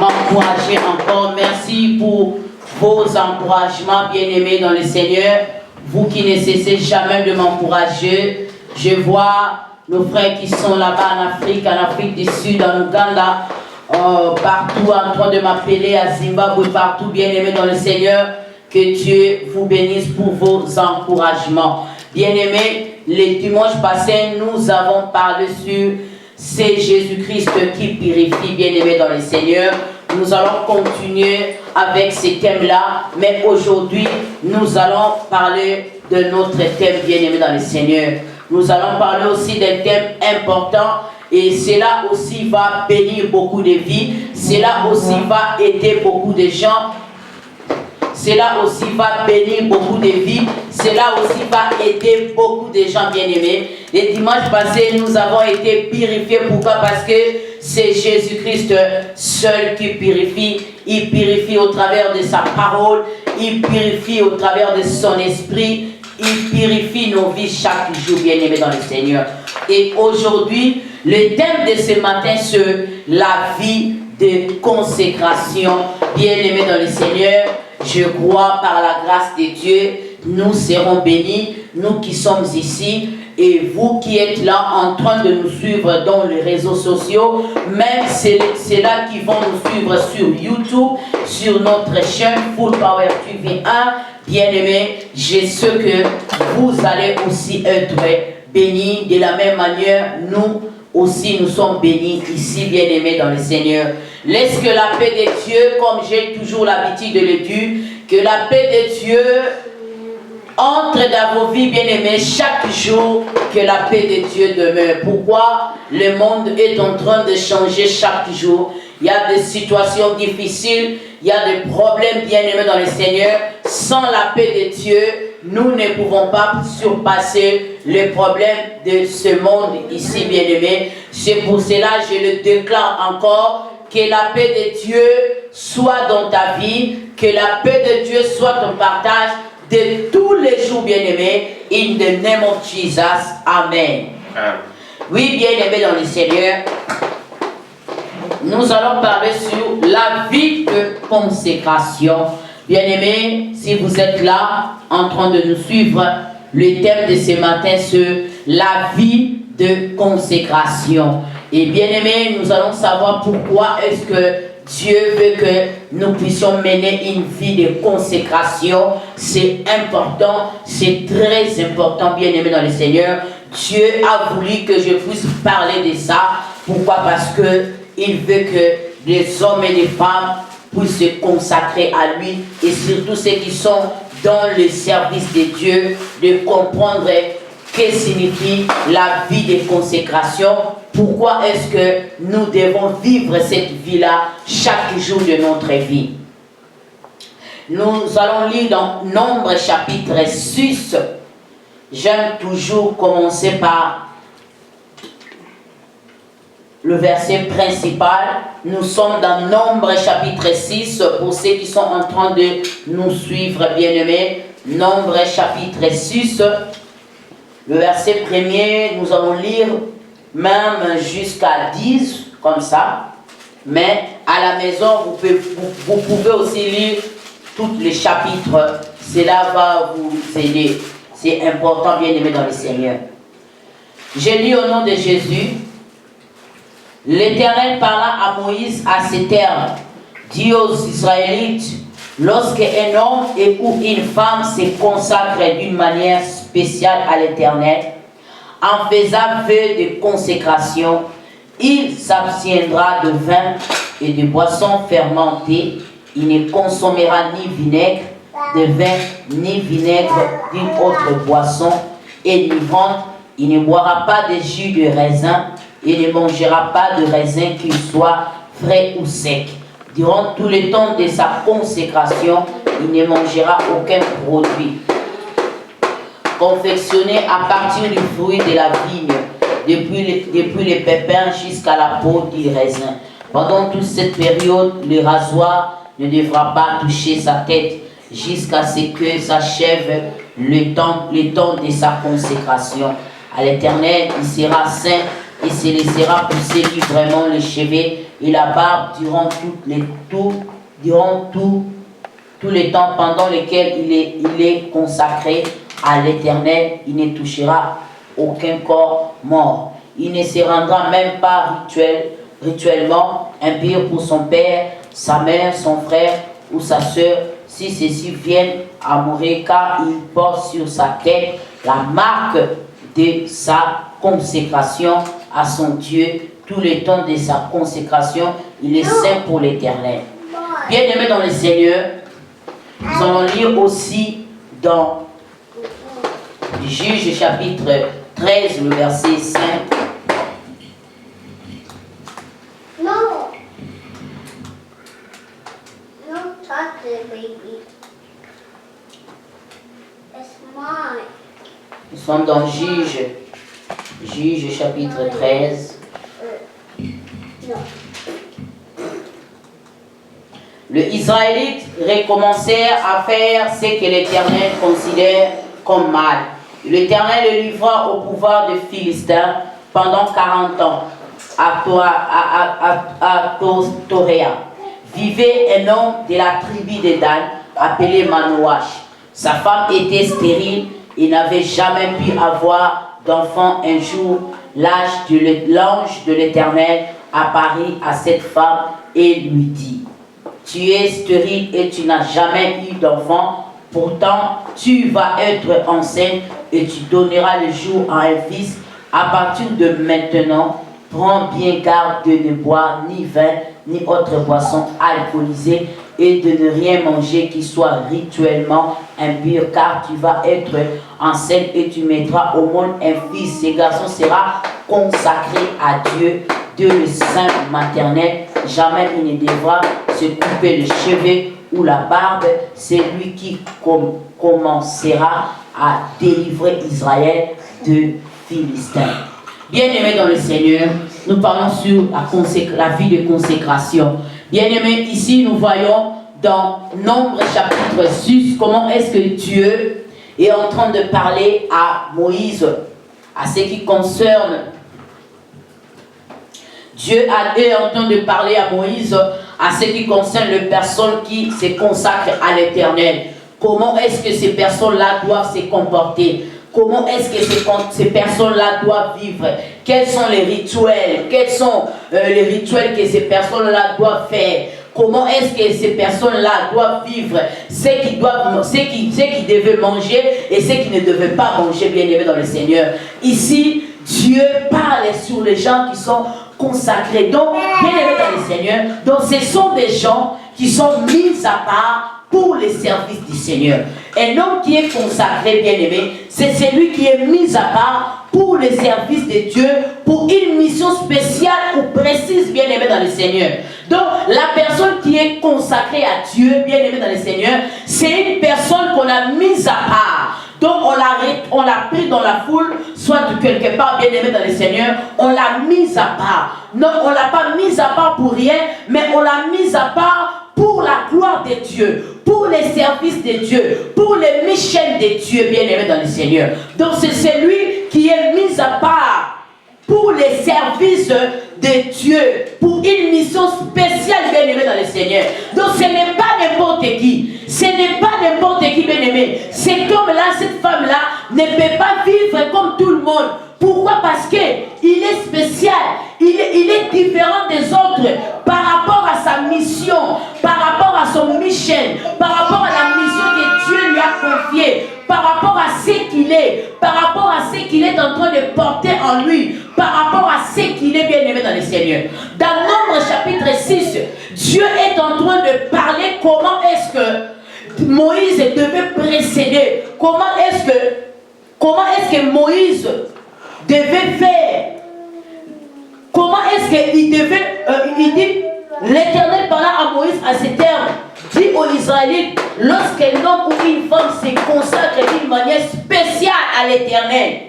B: m'encourager encore. Merci pour vos encouragements, bien-aimés dans le Seigneur. Vous qui ne cessez jamais de m'encourager. Je vois nos frères qui sont là-bas en Afrique du Sud, en Ouganda, partout en train de m'appeler, à Zimbabwe, partout, bien-aimés dans le Seigneur. Que Dieu vous bénisse pour vos encouragements. Bien-aimés, le dimanche passé, nous avons parlé sur c'est Jésus-Christ qui purifie, bien-aimés dans le Seigneur. Nous allons continuer avec ces thèmes-là, mais aujourd'hui, nous allons parler de notre thème, bien-aimés dans le Seigneur. Nous allons parler aussi d'un thème important et cela aussi va bénir beaucoup de vies. Cela aussi va aider beaucoup de gens. Cela aussi va bénir beaucoup de vies. Cela aussi va aider beaucoup de gens bien-aimés. Les dimanches passés, nous avons été purifiés. Pourquoi? Parce que c'est Jésus-Christ seul qui purifie. Il purifie au travers de sa parole. Il purifie au travers de son esprit. Il purifie nos vies chaque jour, bien-aimés dans le Seigneur. Et aujourd'hui, le thème de ce matin, c'est la vie de consécration. Bien-aimés dans le Seigneur, je crois par la grâce de Dieu, nous serons bénis, nous qui sommes ici, et vous qui êtes là en train de nous suivre dans les réseaux sociaux, même ceux-là qui vont nous suivre sur YouTube, sur notre chaîne Full Power TV 1, bien-aimés, je sais que vous allez aussi être bénis de la même manière, nous aussi nous sommes bénis ici, bien-aimés dans le Seigneur. Laisse que la paix de Dieu, comme j'ai toujours l'habitude de le dire, que la paix de Dieu entre dans vos vies, bien-aimés, chaque jour, que la paix de Dieu demeure. Pourquoi? Le monde est en train de changer chaque jour. Il y a des situations difficiles, il y a des problèmes, bien-aimés dans le Seigneur. Sans la paix de Dieu, nous ne pouvons pas surpasser les problèmes de ce monde ici, bien-aimés. C'est pour cela que je le déclare encore, que la paix de Dieu soit dans ta vie, que la paix de Dieu soit ton partage de tous les jours, bien-aimés. In the name of Jesus, Amen. Oui, bien-aimés dans le Seigneur, nous allons parler sur la vie de consécration. Bien-aimés, si vous êtes là, en train de nous suivre, le thème de ce matin, c'est la vie de consécration. Et bien-aimés, nous allons savoir pourquoi est-ce que Dieu veut que nous puissions mener une vie de consécration. C'est important, c'est très important, bien aimé dans le Seigneur. Dieu a voulu que je puisse parler de ça. Pourquoi? Parce que il veut que les hommes et les femmes puissent se consacrer à lui, et surtout ceux qui sont dans le service de Dieu, de comprendre que signifie la vie de consécration. Pourquoi est-ce que nous devons vivre cette vie-là chaque jour de notre vie? Nous allons lire dans Nombre chapitre 6. J'aime toujours commencer par le verset principal. Nous sommes dans Nombre chapitre 6. Pour ceux qui sont en train de nous suivre, bien-aimés, Nombre chapitre 6. Le verset premier, nous allons lire même jusqu'à 10, comme ça. Mais à la maison, vous pouvez aussi lire tous les chapitres. Cela va vous aider. C'est important, bien aimé dans le Seigneur. J'ai lu au nom de Jésus. L'Éternel parla à Moïse à ces termes. Dit aux Israélites, lorsqu'un homme ou une femme se consacre d'une manière spéciale à l'Éternel, en faisant vœu de consécration, il s'abstiendra de vin et de boissons fermentées. Il ne consommera ni vinaigre de vin, ni vinaigre d'une autre boisson enivrante. Il ne boira pas de jus de raisin. Il ne mangera pas de raisin, qu'il soit frais ou sec. Durant tout le temps de sa consécration, il ne mangera aucun produit confectionné à partir du fruit de la vigne, depuis les pépins jusqu'à la peau du raisin. Pendant toute cette période, le rasoir ne devra pas toucher sa tête jusqu'à ce que s'achève le temps de sa consécration. À l'Éternel, il sera saint et se laissera pousser librement les cheveux et la barbe durant tous les temps pendant lesquels il est consacré à l'Éternel. Il ne touchera aucun corps mort. Il ne se rendra même pas rituellement impur pour son père, sa mère, son frère ou sa sœur, si ceux-ci viennent à mourir, car il porte sur sa tête la marque de sa consécration à son Dieu. Tout le temps de sa consécration, il est saint pour l'Éternel. Bien-aimés dans le Seigneur, nous allons lire aussi dans Juge chapitre 13, le verset 5.
D: No, touch it, baby. It's mine.
B: Nous sommes dans Juge chapitre 13.
D: No.
B: Les Israélites recommencèrent à faire ce que l'Éternel considère comme mal. L'Éternel le livra au pouvoir des Philistins pendant 40 ans à Toréa. Vivait un homme de la tribu de Dan appelé Manoach. Sa femme était stérile et n'avait jamais pu avoir d'enfant. Un jour, l'ange de l'Éternel apparut à cette femme et lui dit: tu es stérile et tu n'as jamais eu d'enfant. Pourtant, tu vas être enceinte et tu donneras le jour à un fils. À partir de maintenant, prends bien garde de ne boire ni vin ni autre boisson alcoolisée et de ne rien manger qui soit rituellement impur, car tu vas être enceinte et tu mettras au monde un fils. Ce garçon sera consacré à Dieu, Dieu le Saint maternel. Jamais il ne devra se couper les cheveux ou la barbe. C'est lui qui commencera à délivrer Israël de Philistins. Bien-aimés dans le Seigneur, nous parlons sur la vie de consécration. Bien-aimés, ici nous voyons dans Nombre chapitre 6 comment est-ce que Dieu est en train de parler à Moïse, à ce qui concerne. Dieu est en train de parler à Moïse à ce qui concerne les personnes qui se consacrent à l'Éternel. Comment est-ce que ces personnes-là doivent se comporter? comment est-ce que ces personnes-là doivent vivre, quels sont les rituels, quels sont les rituels que ces personnes-là doivent faire, comment est-ce que ces personnes-là doivent vivre, ce qu'ils devaient manger et ce qu'ils ne devaient pas manger, bien aimé dans le Seigneur. Ici, Dieu parle sur les gens qui sont consacrés, donc bien aimé dans le Seigneur. Donc ce sont des gens qui sont mis à part pour les services du Seigneur. Un homme qui est consacré, bien aimé, c'est celui qui est mis à part pour les services de Dieu, pour une mission spéciale ou précise, bien aimé dans le Seigneur. Donc la personne qui est consacrée à Dieu, bien aimé dans le Seigneur, c'est une personne qu'on a mise à part. Donc on l'a pris dans la foule, soit de quelque part, bien aimé dans le Seigneur, on l'a mise à part. Non, on ne l'a pas mise à part pour rien, mais on l'a mise à part pour la gloire de Dieu, pour les services de Dieu, pour les missions de Dieu, bien aimé dans le Seigneur. Donc c'est celui qui est mis à part pour les services de Dieu, pour une mission spéciale, bien aimé dans le Seigneur. Donc ce n'est pas n'importe qui, ce n'est pas n'importe qui, bien aimé. Cet homme-là, cette femme-là ne peut pas vivre comme tout le monde. Pourquoi? Parce qu'il est spécial, il est différent des autres par rapport à sa mission, par rapport à son mission, par rapport à la mission que Dieu lui a confiée, par rapport à ce qu'il est, par rapport à ce qu'il est en train de porter en lui, par rapport à ce qu'il est, bien aimé dans le Seigneur. Dans Nombre chapitre 6, Dieu est en train de parler comment est-ce que Moïse devait précéder, comment est-ce que Moïse devait faire, comment est-ce qu'il devait, il dit, l'Éternel parla à Moïse à ces termes, dit aux Israélites, lorsqu'un homme ou une femme se consacre d'une manière spéciale à l'Éternel,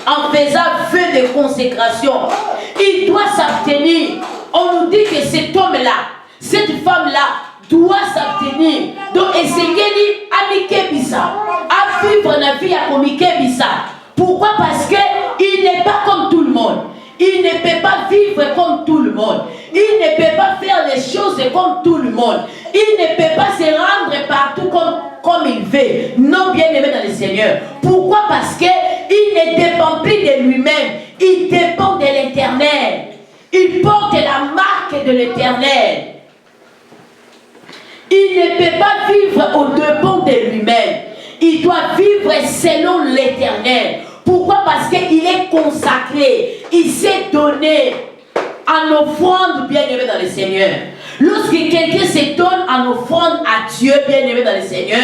B: en faisant feu de consécration, il doit s'abstenir. On nous dit que cet homme-là, cette femme-là, doit s'abstenir. Donc, essayez à Bisa, à vivre la vie à Komike Bisa. Pourquoi? Parce qu'il n'est pas comme tout le monde. Il ne peut pas vivre comme tout le monde. Il ne peut pas faire les choses comme tout le monde. Il ne peut pas se rendre partout comme il veut. Non, bien aimé dans le Seigneur. Pourquoi? Parce qu'il ne dépend plus de lui-même. Il dépend de l'Éternel. Il porte la marque de l'Éternel. Il ne peut pas vivre au-dépend de lui-même. Il doit vivre selon l'Éternel. Pourquoi? Parce qu'il est consacré. Il s'est donné en offrande, bien aimé dans le Seigneur. Lorsque quelqu'un se donne en offrande à Dieu, bien aimé dans le Seigneur,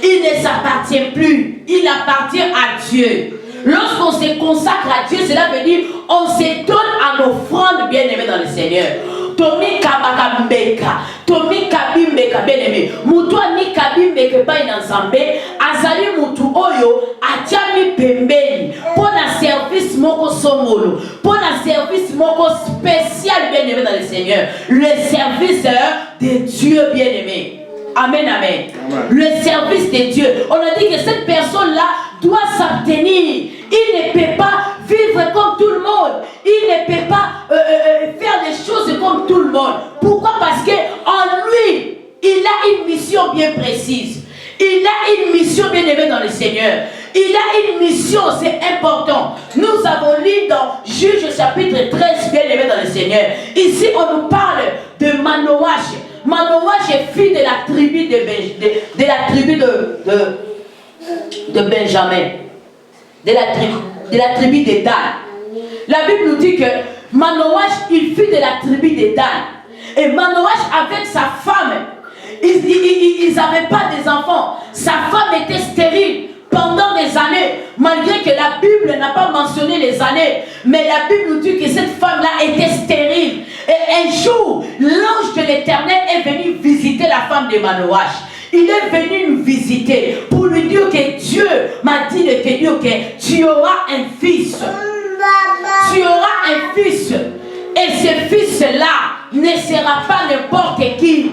B: il ne s'appartient plus. Il appartient à Dieu. Lorsqu'on se consacre à Dieu, cela veut dire on se donne en offrande, bien aimé dans le Seigneur. Tomi kabakambeka, tomi kabimbeka, bien aimé. Mutu ani kabimbeka pa inanzambe, azali mutu oyo atiami pembeni. Pour un service moko somolo, pour un service moko spécial, bien aimé dans le Seigneur. Le service de Dieu, bien aimé. Amen, amen, amen. Le service de Dieu. On a dit que cette personne-là doit s'abstenir. Il ne peut pas vivre comme tout le monde. Il ne peut pas faire des choses comme tout le monde. Pourquoi? Parce qu'en lui, il a une mission bien précise. Il a une mission bien aimée dans le Seigneur. Il a une mission, c'est important. Nous avons lu dans Juge chapitre 13, bien aimé dans le Seigneur. Ici, on nous parle de Manoach. Manoach est fille de la tribu de Benjamin. De la tribu de Dan. La Bible nous dit que Manoach, il fut de la tribu de Dan. Et Manoach avec sa femme, ils n'avaient pas des enfants. Sa femme était stérile pendant des années, malgré que la Bible n'a pas mentionné les années. Mais la Bible nous dit que cette femme-là était stérile. Et un jour, l'ange de l'Éternel est venu visiter la femme de Manoach. Il est venu nous visiter pour lui dire que Dieu m'a dit de te dire que tu auras un fils. Tu auras un fils. Et ce fils-là ne sera pas n'importe qui.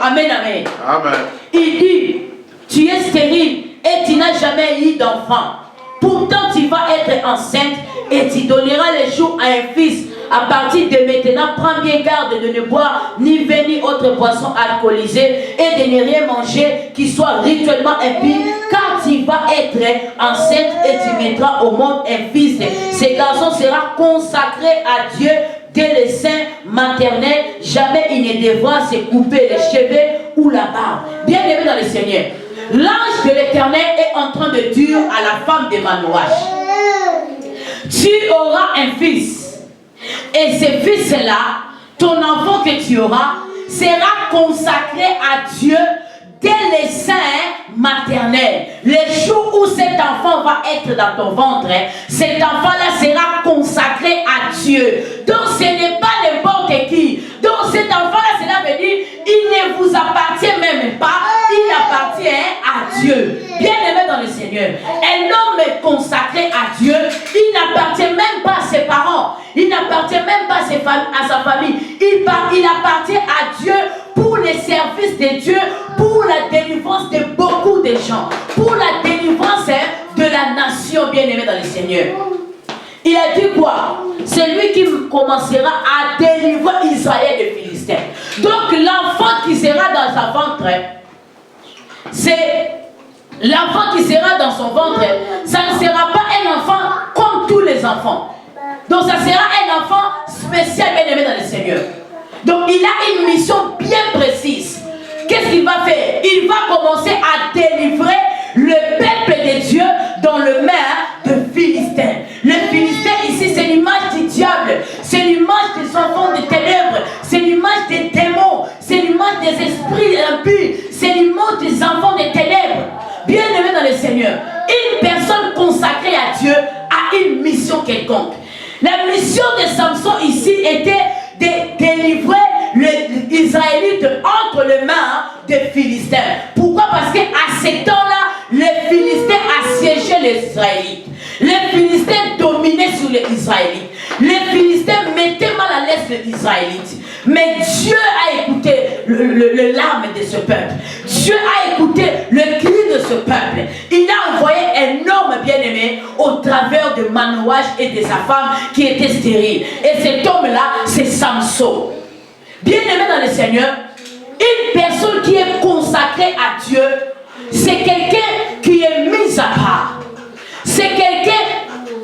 B: Amen, amen. Amen. Il dit, tu es stérile et tu n'as jamais eu d'enfant. Pourtant, tu vas être enceinte et tu donneras les jours à un fils. À partir de maintenant, prends bien garde de ne boire ni vin ni autre boisson alcoolisée et de ne rien manger qui soit rituellement impur, car tu vas vas être enceinte et tu mettras au monde un fils. Ce garçon sera consacré à Dieu dès le sein maternel. Jamais il ne devra se couper les cheveux ou la barbe. Bien aimé dans le Seigneur, l'ange de l'Éternel est en train de dire à la femme de Manoach, tu auras un fils. Et ce fils-là, ton enfant que tu auras, sera consacré à Dieu dès le sein maternel. Le jour où cet enfant va être dans ton ventre, cet enfant-là sera consacré à Dieu. Donc ce n'est pas n'importe qui. Donc cet enfant-là, cela veut dire, il ne vous appartient même pas, il appartient à Dieu. Bien aimé dans le Seigneur, un homme consacré à Dieu, il n'appartient même pas à ses parents, il n'appartient même pas à sa famille, il appartient à Dieu pour les services de Dieu, pour la délivrance de beaucoup de gens, pour la délivrance de la nation, bien aimée dans le Seigneur. Il a dit quoi? C'est lui qui commencera à délivrer Israël des Philistins. Donc l'enfant qui sera dans sa ventre, c'est l'enfant qui sera dans son ventre, ça ne sera pas un enfant comme tous les enfants. Donc ça sera un enfant spécial, bien aimé dans le Seigneur. Donc il a une mission bien précise. Qu'est-ce qu'il va faire? Il va commencer à délivrer le peuple de Dieu dans le main de Philistins. Le Philistin ici, c'est l'image du diable, c'est l'image des enfants des ténèbres, c'est l'image des démons, c'est l'image des esprits impurs, c'est l'image des enfants des ténèbres. Bien aimé dans le Seigneur, une personne consacrée à Dieu a une mission quelconque. La mission de Samson ici était de délivrer les Israélites entre les mains des Philistins. Pourquoi? Parce qu'à ce temps-là, les Philistins assiégeaient les Israélites. Les Philistins dominaient sur les Israélites. Les Philistins mettaient mal à l'aise les Israélites. Mais Dieu a écouté le larme de ce peuple. Dieu a écouté le cri de ce peuple. Il a envoyé un homme bien-aimé au travers de Manoach et de sa femme qui était stérile. Et cet homme-là, c'est Samson. Bien-aimé dans le Seigneur, une personne qui est consacrée à Dieu, c'est quelqu'un qui est mis à part. C'est quelqu'un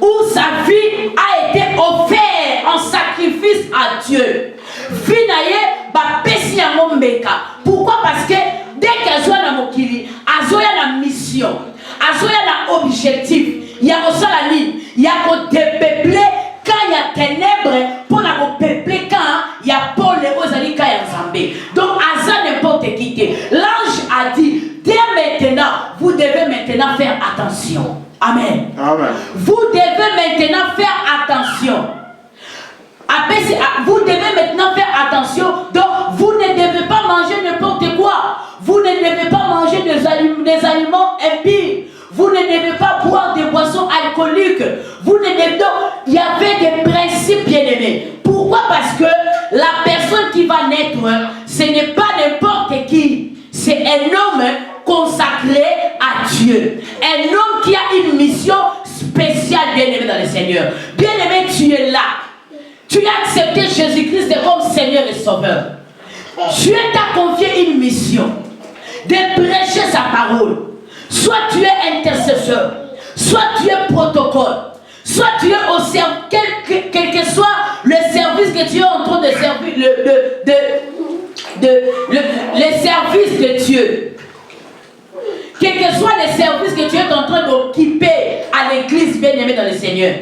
B: où sa vie a été offerte en sacrifice à Dieu. Pourquoi? Parce que dès qu'elle soit dans mon kili, elle a la mission, elle a l'objectif. Il y a aussi la ligne, il y a qu'on dépeupler quand il y a ténèbres pour la peupler quand il y a Paul et Ozali quand il y a Zambé. Donc, Asa n'importe qui. L'ange a dit, dès maintenant, vous devez maintenant faire attention. Amen. Amen. Vous devez maintenant faire attention. Vous devez maintenant faire attention. Donc, vous ne devez pas manger n'importe quoi. Vous ne devez pas manger des aliments impies. Vous ne devez pas boire des boissons alcooliques. Vous ne devez pas... Il y avait des principes bien-aimés. Pourquoi? Parce que la personne qui va naître, ce n'est pas n'importe qui. C'est un homme consacré à Dieu. Un homme qui a une mission spéciale, bien-aimé dans le Seigneur. Bien-aimé, tu es là. Tu as accepté Jésus-Christ comme Seigneur et Sauveur. Dieu t'a confié une mission de prêcher sa parole. Soit tu es intercesseur, soit tu es protocole, soit tu es au service, quel que soit le service que tu es en train de servir, les services de Dieu. Quel que soit les services que tu es en train d'occuper à l'église, bien-aimée dans le Seigneur,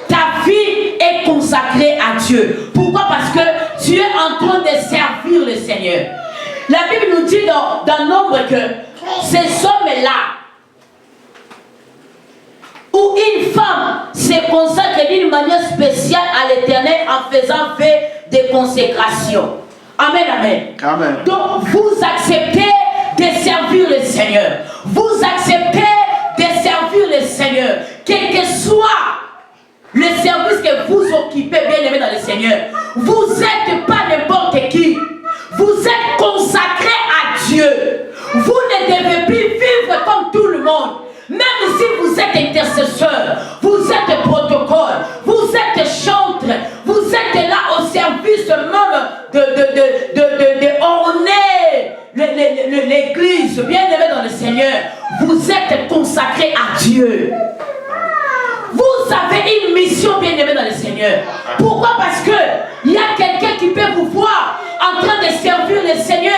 B: ta vie est consacrée à Dieu. Pourquoi? Parce que tu es en train de servir le Seigneur. La Bible nous dit dans Nombre que ces hommes-là, où une femme se consacre d'une manière spéciale à l'Éternel en faisant vœu de consécration. Amen, amen. Amen. Donc, vous acceptez de servir le Seigneur. Vous acceptez de servir le Seigneur. Quel que soit le service que vous occupez, bien aimé dans le Seigneur, vous n'êtes pas n'importe qui. Vous êtes consacré à Dieu. Vous ne devez plus vivre comme tout le monde. Même si vous êtes intercesseur, vous êtes protocole, vous êtes chantre, vous êtes là au service même de orner l'église, bien aimé dans le le Seigneur, vous êtes consacrés à Dieu. Vous avez une mission, bien-aimés dans le Seigneur. Pourquoi? Parce que il y a quelqu'un qui peut vous voir en train de servir le Seigneur.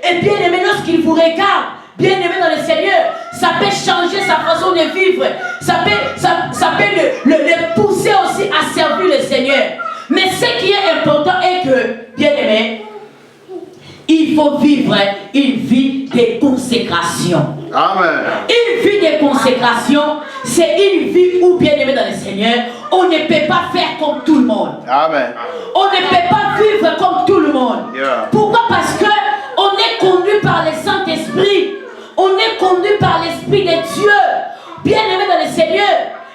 B: Et bien-aimé, lorsqu'il vous regarde, bien-aimé dans le Seigneur, ça peut changer sa façon de vivre. Ça peut le pousser aussi à servir le Seigneur. Mais ce qui est important est que, bien-aimé, il faut vivre une vie de consécration.
C: Amen.
B: Une vie de consécration, c'est une vie où, bien-aimé dans le Seigneur, on ne peut pas faire comme tout le monde.
C: Amen.
B: On ne peut pas vivre comme tout le monde.
C: Yeah.
B: Pourquoi? Parce que on est conduit par le Saint-Esprit. On est conduit par l'Esprit de Dieu. Bien-aimé dans le Seigneur,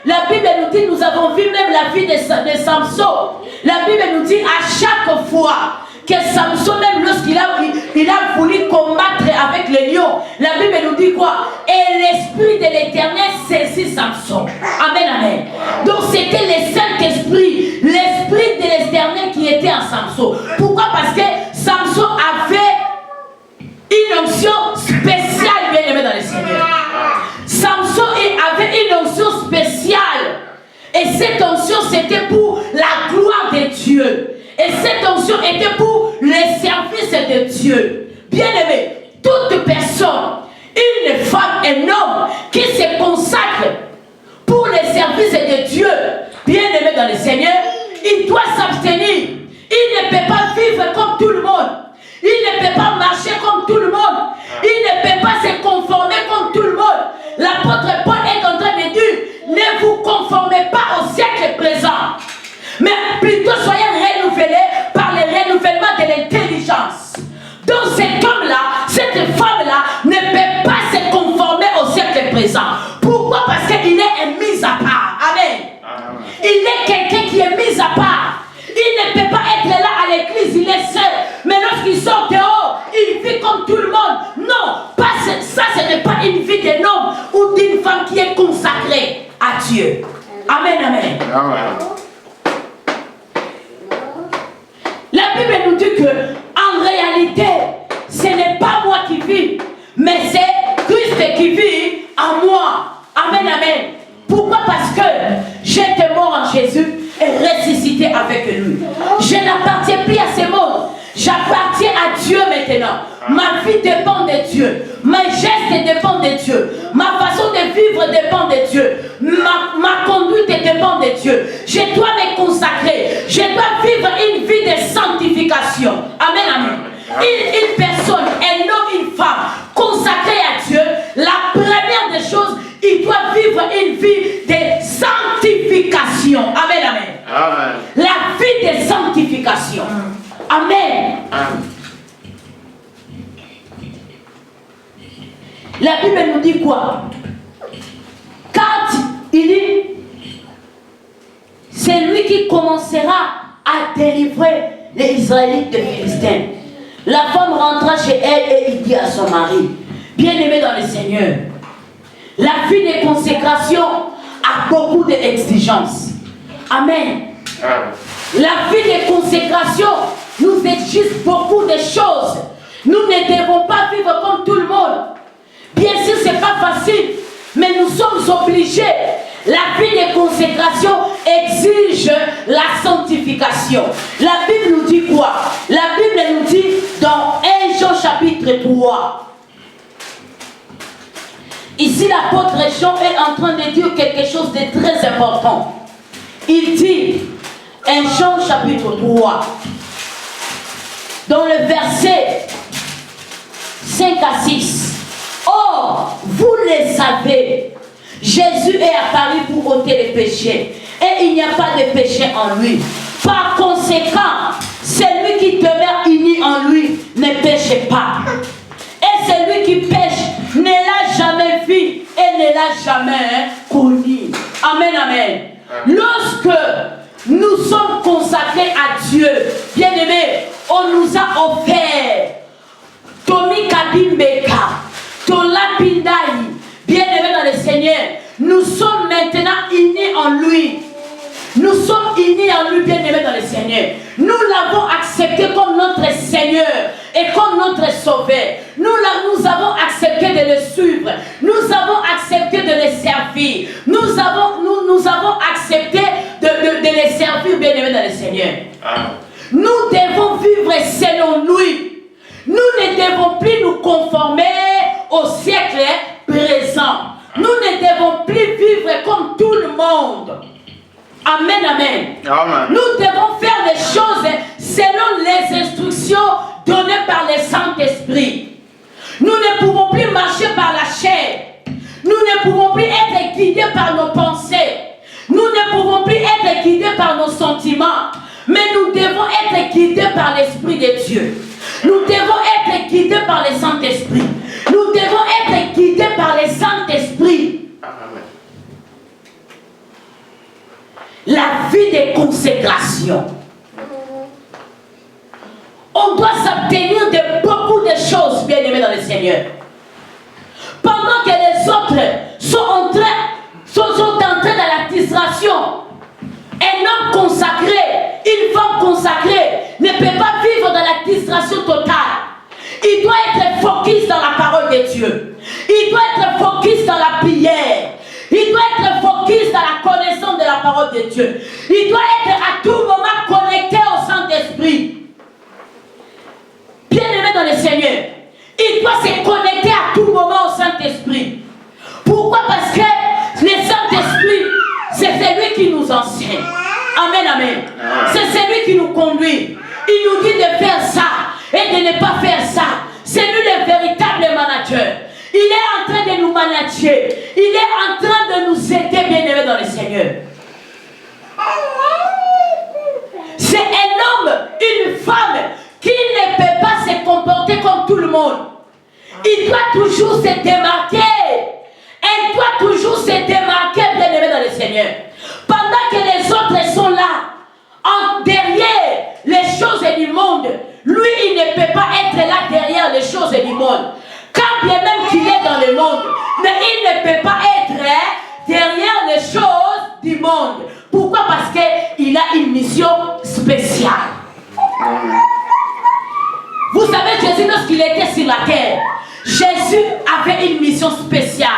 B: la Bible nous dit, nous avons vu même la vie de Samson. La Bible nous dit à chaque fois que Samson, même lorsqu'il a voulu combattre avec les lions, la Bible nous dit quoi? Et l'Esprit de l'Éternel saisit Samson. Amen, amen. Donc c'était le Saint-Esprit, l'Esprit de l'Éternel qui était en Samson. Pourquoi? Parce que Samson avait une onction spéciale, bien aimé dans le Seigneur. Samson avait une onction spéciale. Et cette onction, c'était pour la gloire de Dieu. Et cette onction était pour le service de Dieu. Bien-aimé, toute personne, une femme, un homme qui se consacre pour le service de Dieu, bien-aimé dans le Seigneur, il doit s'abstenir. Il ne peut pas vivre comme tout le monde. Il ne peut pas marcher comme tout le monde. Il ne peut pas se conformer comme tout le monde. L'apôtre Paul est en train de dire, ne vous conformez pas au siècle présent, mais plutôt soyez renouvelés par le renouvellement de l'intelligence. Donc cet homme-là, cette femme-là ne peut pas se conformer au siècle présent. Pourquoi? Parce qu'il est mis à part. Amen. Il est quelqu'un qui est mis à part. Il ne peut pas être là à l'église, il est seul. Mais lorsqu'il sort dehors, il vit comme tout le monde. Non, ça ce n'est pas une vie d'un homme ou d'une femme qui est consacrée à Dieu. Amen, amen.
C: Amen.
B: La Bible nous dit que en réalité, ce n'est pas moi qui vis, mais c'est Christ qui vit en moi. Amen, amen. Pourquoi? Parce que j'étais mort en Jésus et ressuscité avec lui. Je n'appartiens plus à ce monde. J'appartiens à Dieu maintenant. Ma vie dépend de Dieu. Mes gestes dépendent de Dieu. Ma façon de vivre dépend de Dieu. Ma conduite dépend de Dieu. Je dois me consacrer. Je dois vivre une vie de sanctification. Amen, amen. Une personne, un homme, une femme consacrée à Dieu, la première des choses, il doit vivre une vie de sanctification. Amen, amen.
C: Amen.
B: La vie de sanctification. Amen.
C: Amen.
B: La Bible nous dit quoi? Quand il dit, c'est lui qui commencera à délivrer les Israélites des Philistins. La femme rentra chez elle et il dit à son mari, bien-aimé dans le Seigneur, la vie de consécration a beaucoup d'exigences. Amen.
C: Amen.
B: La vie de consécration nous exige beaucoup de choses. Nous ne devons pas vivre comme tout le monde. Bien sûr, ce n'est pas facile, mais nous sommes obligés. La vie de consécration exige la sanctification. La Bible nous dit quoi? La Bible nous dit dans 1 Jean chapitre 3. Ici, l'apôtre Jean est en train de dire quelque chose de très important. Il dit, 1 Jean chapitre 3, dans le verset 5 à 6. Or, vous le savez, Jésus est apparu pour ôter les péchés, et il n'y a pas de péché en lui. Par conséquent, celui qui demeure uni en lui ne pêche pas. Et celui qui pêche ne l'a jamais vu et ne l'a jamais connu. Amen, amen. Lorsque nous sommes consacrés à Dieu, bien-aimés, on nous a offert Tomi Kabimbeka, Tola Pindai, bien-aimés dans le Seigneur. Nous sommes maintenant unis en lui. Nous sommes unis en lui, bien-aimés dans le Seigneur. Nous l'avons accepté comme notre Seigneur est comme notre sauveur. Nous avons accepté de le suivre. Nous avons accepté de le servir. Nous avons accepté de les servir, bien-aimés dans le Seigneur. Nous devons vivre selon lui. Nous ne devons plus nous conformer au siècle présent. Nous ne devons plus vivre comme tout le monde. Amen, amen.
C: Amen.
B: Nous devons faire les choses selon les instructions données par le Saint-Esprit. Nous ne pouvons plus marcher par la chair. Nous ne pouvons plus être guidés par nos pensées. Nous ne pouvons plus être guidés par nos sentiments. Mais nous devons être guidés par l'Esprit de Dieu. Nous devons être guidés par le Saint-Esprit. Nous devons être guidés par le Saint-Esprit. La vie de consécration. On doit s'abstenir de beaucoup de choses, bien aimés dans le Seigneur. Pendant que les autres sont entrés dans la distraction, un homme consacré, une femme consacrée, ne peut pas vivre dans la distraction totale. Il doit être focus dans la parole de Dieu. Il doit être focus dans la prière. Il doit être focus dans la connaissance de la parole de Dieu. Il doit être à tout moment connecté au Saint-Esprit. Bien-aimé dans le Seigneur, il doit se connecter à tout moment au Saint-Esprit. Pourquoi? Parce que le Saint-Esprit, c'est celui qui nous enseigne. Amen, amen. C'est celui qui nous conduit. Il nous dit de faire ça et de ne pas faire ça. C'est lui le véritable manager. Il est en train de nous manager. Il est en train de nous aider, bien-aimés dans le Seigneur. C'est un homme, une femme qui ne peut pas se comporter comme tout le monde. Il doit toujours se démarquer. Elle doit toujours se démarquer, bien-aimés dans le Seigneur. Pendant que les autres sont là, derrière les choses du monde, lui, il ne peut pas être là derrière les choses du monde. Quand bien même qu'il est dans le monde, mais il ne peut pas être derrière les choses du monde. Pourquoi? Parce qu'il a une mission spéciale. Vous savez, Jésus, lorsqu'il était sur la terre, Jésus avait une mission spéciale.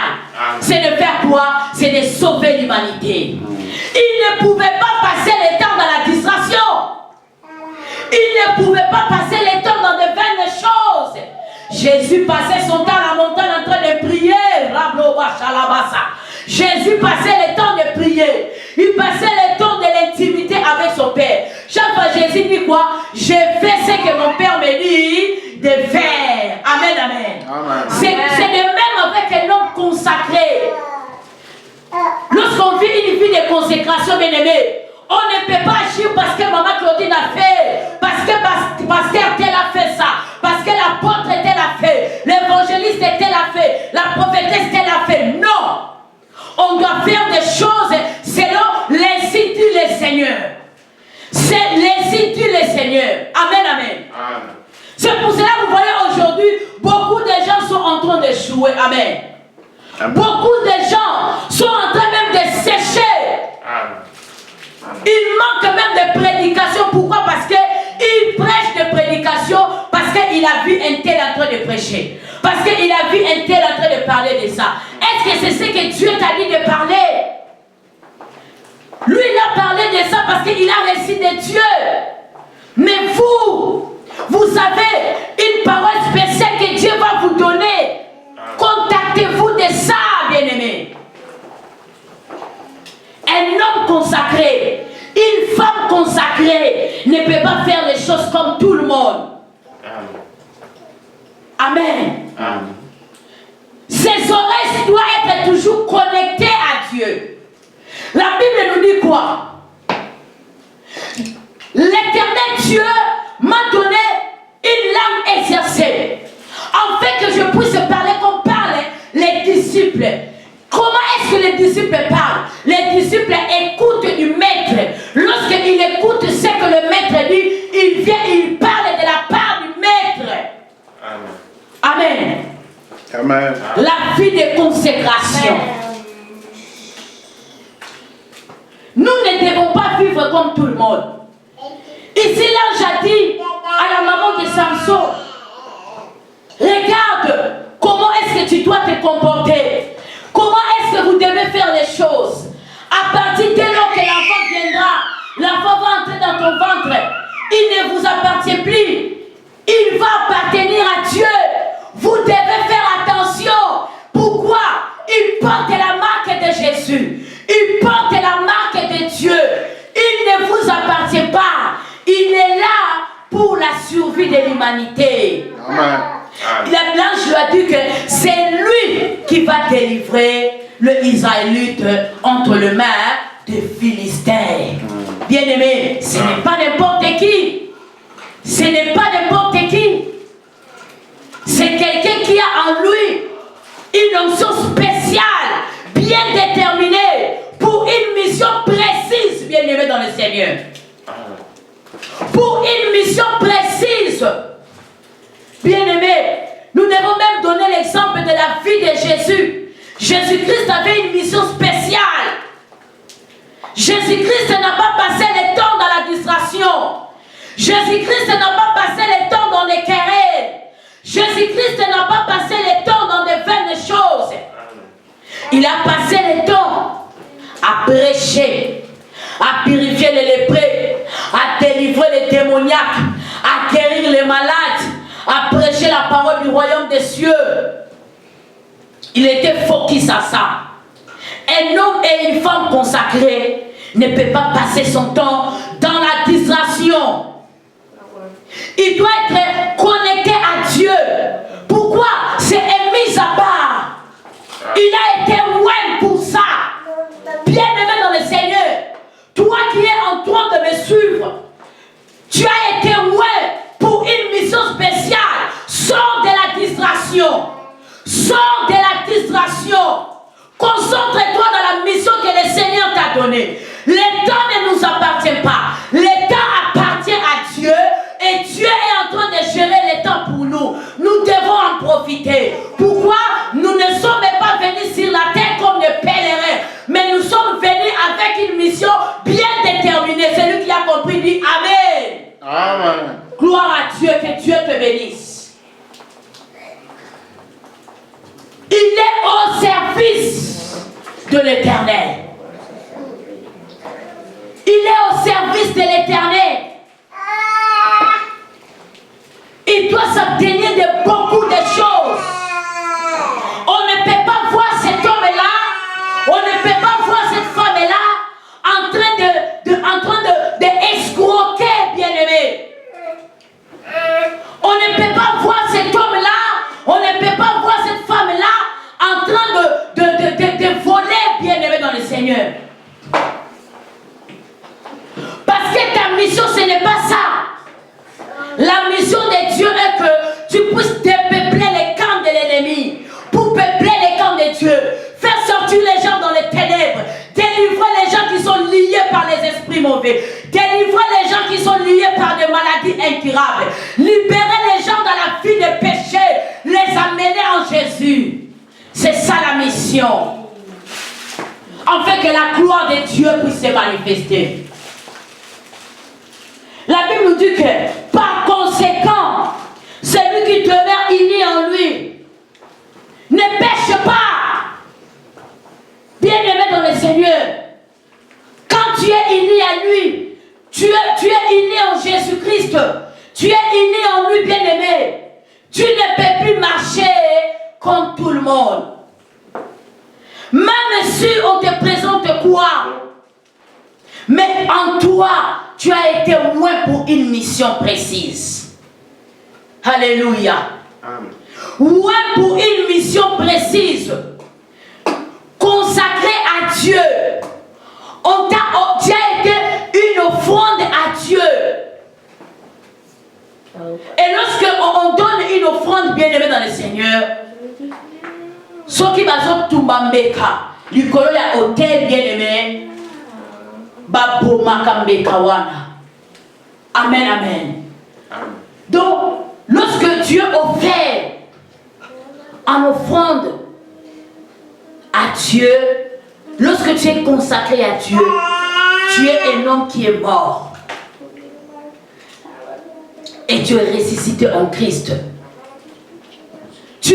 B: C'est de faire quoi? C'est de sauver l'humanité. Il ne pouvait pas passer le temps dans la distraction. Il ne pouvait pas passer le temps dans de vaines choses. Jésus passait son temps à la montagne en train de prier. Jésus passait le temps de prier. Il passait le temps de l'intimité avec son Père. Chaque fois Jésus dit quoi? Je fais ce que mon Père me dit de faire. Amen, amen. Amen. C'est de même avec un homme consacré. Lorsqu'on vit une vie de consécration, bien-aimé, on ne peut pas agir parce que maman Claudine a fait, parce que tel a fait ça, parce que l'apôtre tel a fait, l'évangéliste tel a fait, la prophétesse tel a fait. Non! On doit faire des choses selon l'insigne du Seigneur. C'est l'insigne du Seigneur. Amen, amen. Amen. C'est pour cela que vous voyez aujourd'hui, beaucoup de gens sont en train de jouer. Amen. Amen. Beaucoup de gens sont en train même de sécher. Amen. Il manque même de prédication. Pourquoi? Parce qu'il prêche de prédication, parce qu'il a vu un tel en train de prêcher, parce qu'il a vu un tel en train de parler de ça. Est-ce que c'est ce que Dieu t'a dit de parler? Lui, il a parlé de ça parce qu'il a reçu de Dieu. Mais vous avez une parole spéciale que Dieu va vous donner. Contactez-vous de ça, bien-aimés. Un homme consacré, une femme consacrée ne peut pas faire les choses comme tout le monde. Amen. Amen. Ses oreilles doivent être toujours connectées à Dieu. La Bible nous dit quoi? L'Éternel Dieu m'a donné une langue exercée, afin que je puisse parler comme parlent les disciples. Comment est-ce que les disciples parlent? Les disciples écoutent du maître. Lorsqu'ils écoutent ce que le maître dit, il vient, il parle de la part du maître. Amen. Amen. La vie de consécration. Nous ne devons pas vivre comme tout le monde. Ici, l'ange a dit à la maman de Samson, Regarde comment est-ce que tu dois te comporter. Comment est-ce que vous devez faire les choses. À partir dès lors que l'enfant viendra, l'enfant va entrer dans ton ventre. Il ne vous appartient plus. Il va appartenir à Dieu. Vous devez faire attention. Pourquoi? Il porte la marque de Jésus. Il porte la marque de Dieu. Il ne vous appartient pas. Il est là pour la survie de l'humanité. L'ange lui a dit que c'est lui qui va délivrer le Israélite entre les mains des Philistins. Bien-aimé, ce n'est pas n'importe qui. Ce n'est pas n'importe qui. C'est quelqu'un qui a en lui une onction spéciale, bien déterminée, pour une mission précise, bien-aimé dans le Seigneur. Pour une mission précise. Bien-aimé, nous devons même donner l'exemple de la vie de Jésus. Jésus-Christ avait une mission spéciale. Jésus-Christ n'a pas passé le temps dans la distraction. Jésus-Christ n'a pas passé le temps dans les querelles. Jésus-Christ n'a pas passé le temps dans des vaines choses. Il a passé le temps à prêcher, à purifier les lépreux, à délivrer les démoniaques, à guérir les malades, à prêcher la parole du royaume des cieux. Il était focus à ça. Un homme et une femme consacrés ne peut pas passer son temps dans la distraction. Il doit être connecté à Dieu. Pourquoi? C'est un mis à part. Il a été loin pour ça. Bien-aimé dans le Seigneur, toi qui es en train de me suivre, tu as été loin pour une mission spéciale. Sors de la distraction. Sors de la distraction. Concentre-toi dans la mission que le Seigneur t'a donnée. Le temps ne nous appartient pas. Le temps appartient à Dieu. Et Dieu est en train de gérer le temps pour nous. Nous devons en profiter. Pourquoi? Nous ne sommes pas venus sur la terre comme des pèlerins. Mais nous sommes venus avec une mission bien déterminée. Celui qui a compris dit Amen. Amen. Gloire à Dieu, que Dieu te bénisse. Il est au service de l'Éternel. Il est au service de l'Éternel. Il doit s'abstenir de beaucoup de choses. On ne peut pas voir cet homme-là, on ne peut pas voir cette femme-là en train de escroquer, bien-aimé. On ne peut pas voir cet homme-là, on ne peut pas voir cette femme-là en train de voler, bien-aimé dans le Seigneur. Parce que ta mission, ce n'est pas ça. La mission de Dieu est que tu puisses dépeupler les camps de l'ennemi. Pour peupler les camps de Dieu. Faire sortir les gens dans les ténèbres. Délivrer les gens qui sont liés par les esprits mauvais. Délivrer les gens qui sont liés par des maladies incurables. Libérer les gens dans la vie de péché. Les amener en Jésus. C'est ça la mission. Afin que la gloire de Dieu puisse se manifester. La Bible nous dit que par conséquent, celui qui demeure uni en lui ne pêche pas. Bien-aimé dans le Seigneur, quand tu es uni à lui, tu es uni en Jésus-Christ, tu es uni en lui, bien-aimé. Tu ne peux plus marcher comme tout le monde. Même si on te présente quoi, mais en toi, tu as été loin pour une mission précise. Alléluia. Amen. Loin pour une mission précise. Consacrée à Dieu. Tu as été une offrande à Dieu. Et lorsque on donne une offrande bien-aimée dans le Seigneur, ceux qui vont tomber l'icône ya hôtel bien-aimé, Amen, amen. Donc, lorsque Dieu offre en offrande à Dieu, lorsque tu es consacré à Dieu, tu es un homme qui est mort. Et tu es ressuscité en Christ.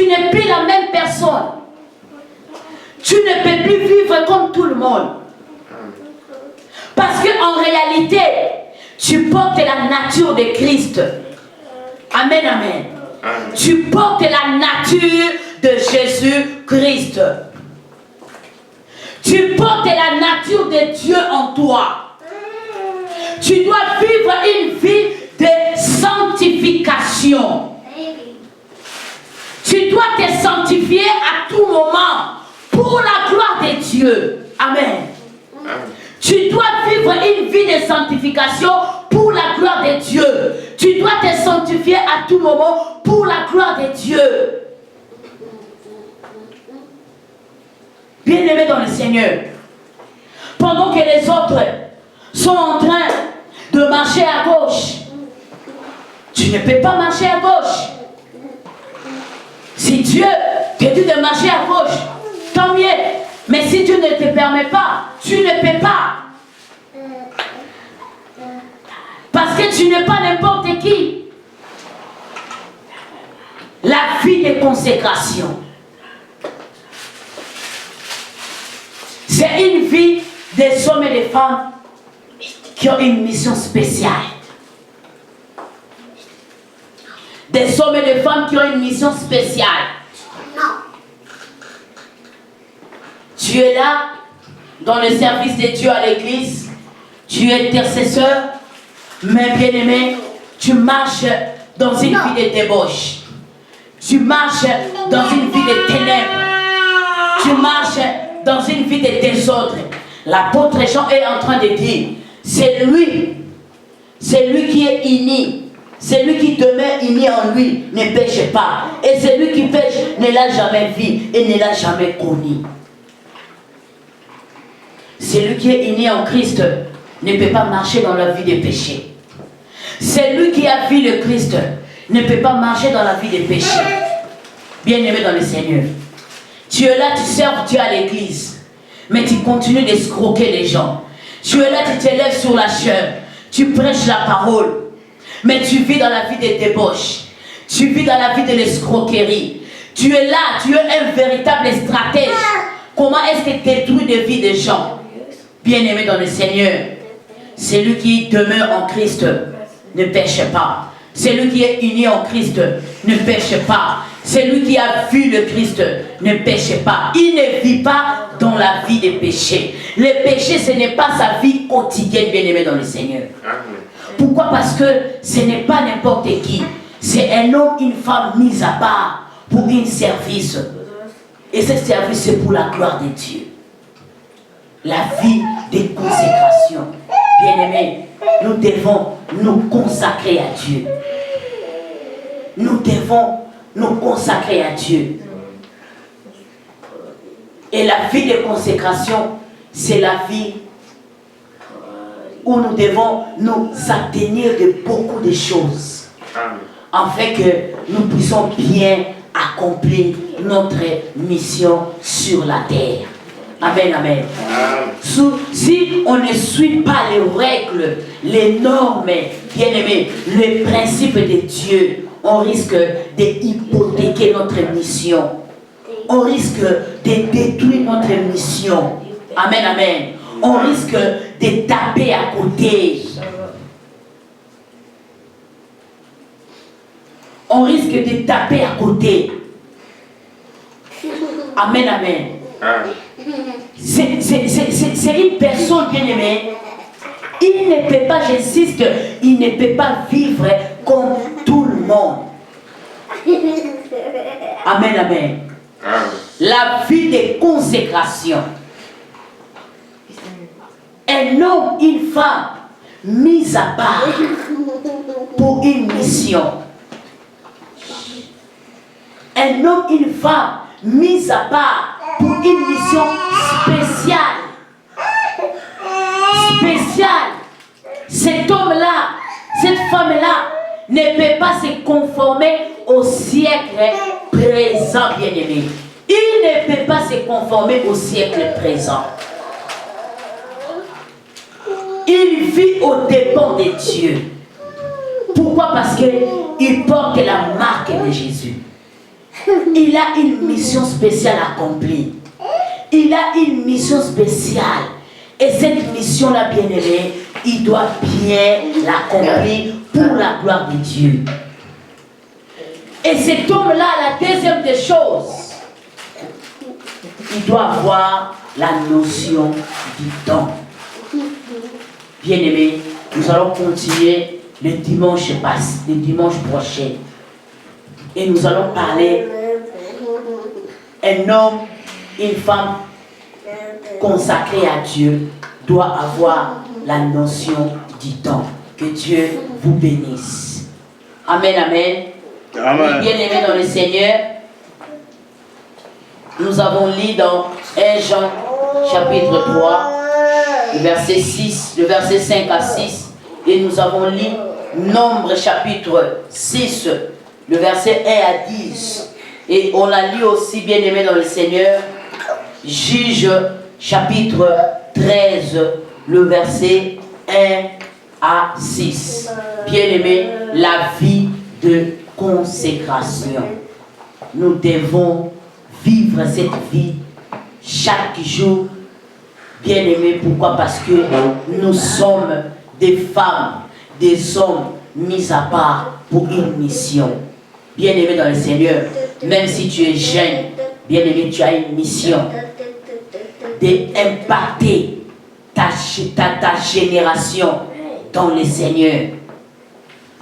B: Tu n'es plus la même personne. Tu ne peux plus vivre comme tout le monde. Parce qu'en réalité, tu portes la nature de Christ. Amen, amen. Tu portes la nature de Jésus-Christ. Tu portes la nature de Dieu en toi. Tu dois vivre une vie de sanctification. Tu dois te sanctifier à tout moment pour la gloire de Dieu. Amen. Tu dois vivre une vie de sanctification pour la gloire de Dieu. Tu dois te sanctifier à tout moment pour la gloire de Dieu. Bien-aimés dans le Seigneur, pendant que les autres sont en train de marcher à gauche, tu ne peux pas marcher à gauche. Si Dieu te dit de marcher à gauche, tant mieux. Mais si Dieu ne te permet pas, tu ne peux pas. Parce que tu n'es pas n'importe qui. La vie de consécration. C'est une vie des hommes et des femmes qui ont une mission spéciale. Des hommes et des femmes qui ont une mission spéciale. Tu es là, dans le service de Dieu à l'église. Tu es intercesseur. Mais bien-aimé, tu marches dans une vie de débauche. Tu marches dans une vie de ténèbres. Tu marches dans une vie de désordre. L'apôtre Jean est en train de dire, c'est lui qui est uni. Celui qui demeure uni en lui ne pêche pas. Et celui qui pêche ne l'a jamais vu et ne l'a jamais connu. Celui qui est uni en Christ ne peut pas marcher dans la vie des péchés. Celui qui a vu le Christ ne peut pas marcher dans la vie des péchés. Bien-aimé dans le Seigneur, tu es là, tu sers Dieu à l'église, mais tu continues d'escroquer les gens. Tu es là, tu te lèves sur la chair, tu prêches la parole, mais tu vis dans la vie des débauches. Tu vis dans la vie de l'escroquerie. Tu es là, tu es un véritable stratège. Comment est-ce que tu détruis des vies des gens? Bien-aimé dans le Seigneur, celui qui demeure en Christ ne pêche pas. Celui qui est uni en Christ ne pêche pas. Celui qui a vu le Christ ne pêche pas. Il ne vit pas dans la vie des péchés. Le péché, ce n'est pas sa vie quotidienne, bien-aimé dans le Seigneur. Pourquoi? Parce que ce n'est pas n'importe qui. C'est un homme, une femme mise à part pour un service. Et ce service, c'est pour la gloire de Dieu. La vie de consécration. Bien-aimés, nous devons nous consacrer à Dieu. Nous devons nous consacrer à Dieu. Et la vie de consécration, c'est la vie où nous devons nous abstenir de beaucoup de choses. Afin que nous puissions bien accomplir notre mission sur la terre. Amen, amen. Si on ne suit pas les règles, les normes, bien aimés, les principes de Dieu, on risque d'hypothéquer notre mission. On risque de détruire notre mission. Amen, amen. On risque de taper à côté. On risque de taper à côté. Amen, amen. C'est une personne bien aimée. Il ne peut pas, j'insiste, il ne peut pas vivre comme tout le monde. Amen, amen. La vie de consécration. Un homme, une femme, mis à part pour une mission. Un homme, une femme, mis à part pour une mission spéciale. Spéciale. Cet homme-là, cette femme-là, ne peut pas se conformer au siècle présent, bien-aimé. Il ne peut pas se conformer au siècle présent. Il vit aux dépens de Dieu. Pourquoi? Parce qu'il porte la marque de Jésus. il a une mission spéciale accomplie. Il a une mission spéciale. Et cette mission-là, bien-aimé, il doit bien l'accomplir pour la gloire de Dieu. Et cet homme-là, la deuxième des choses, il doit avoir la notion du temps. Bien-aimé, nous allons continuer le dimanche prochain. Et nous allons parler un homme, une femme consacrée à Dieu doit avoir la notion du temps. Que Dieu vous bénisse. Amen, amen.
A: Amen.
B: Bien-aimés dans le Seigneur, nous avons lu dans 1 Jean chapitre 3, le verset 5 à 6, et nous avons lu Nombre chapitre 6, le verset 1 à 10. Et on a lu aussi, bien-aimés dans le Seigneur, Juge chapitre 13, le verset 1 à 6. Bien-aimés, la vie de consécration. Nous devons vivre cette vie chaque jour. Bien-aimés, pourquoi? Parce que nous sommes des femmes, des hommes mis à part pour une mission. Bien-aimé dans le Seigneur, même si tu es jeune, bien-aimé, tu as une mission d'impacter ta génération dans le Seigneur.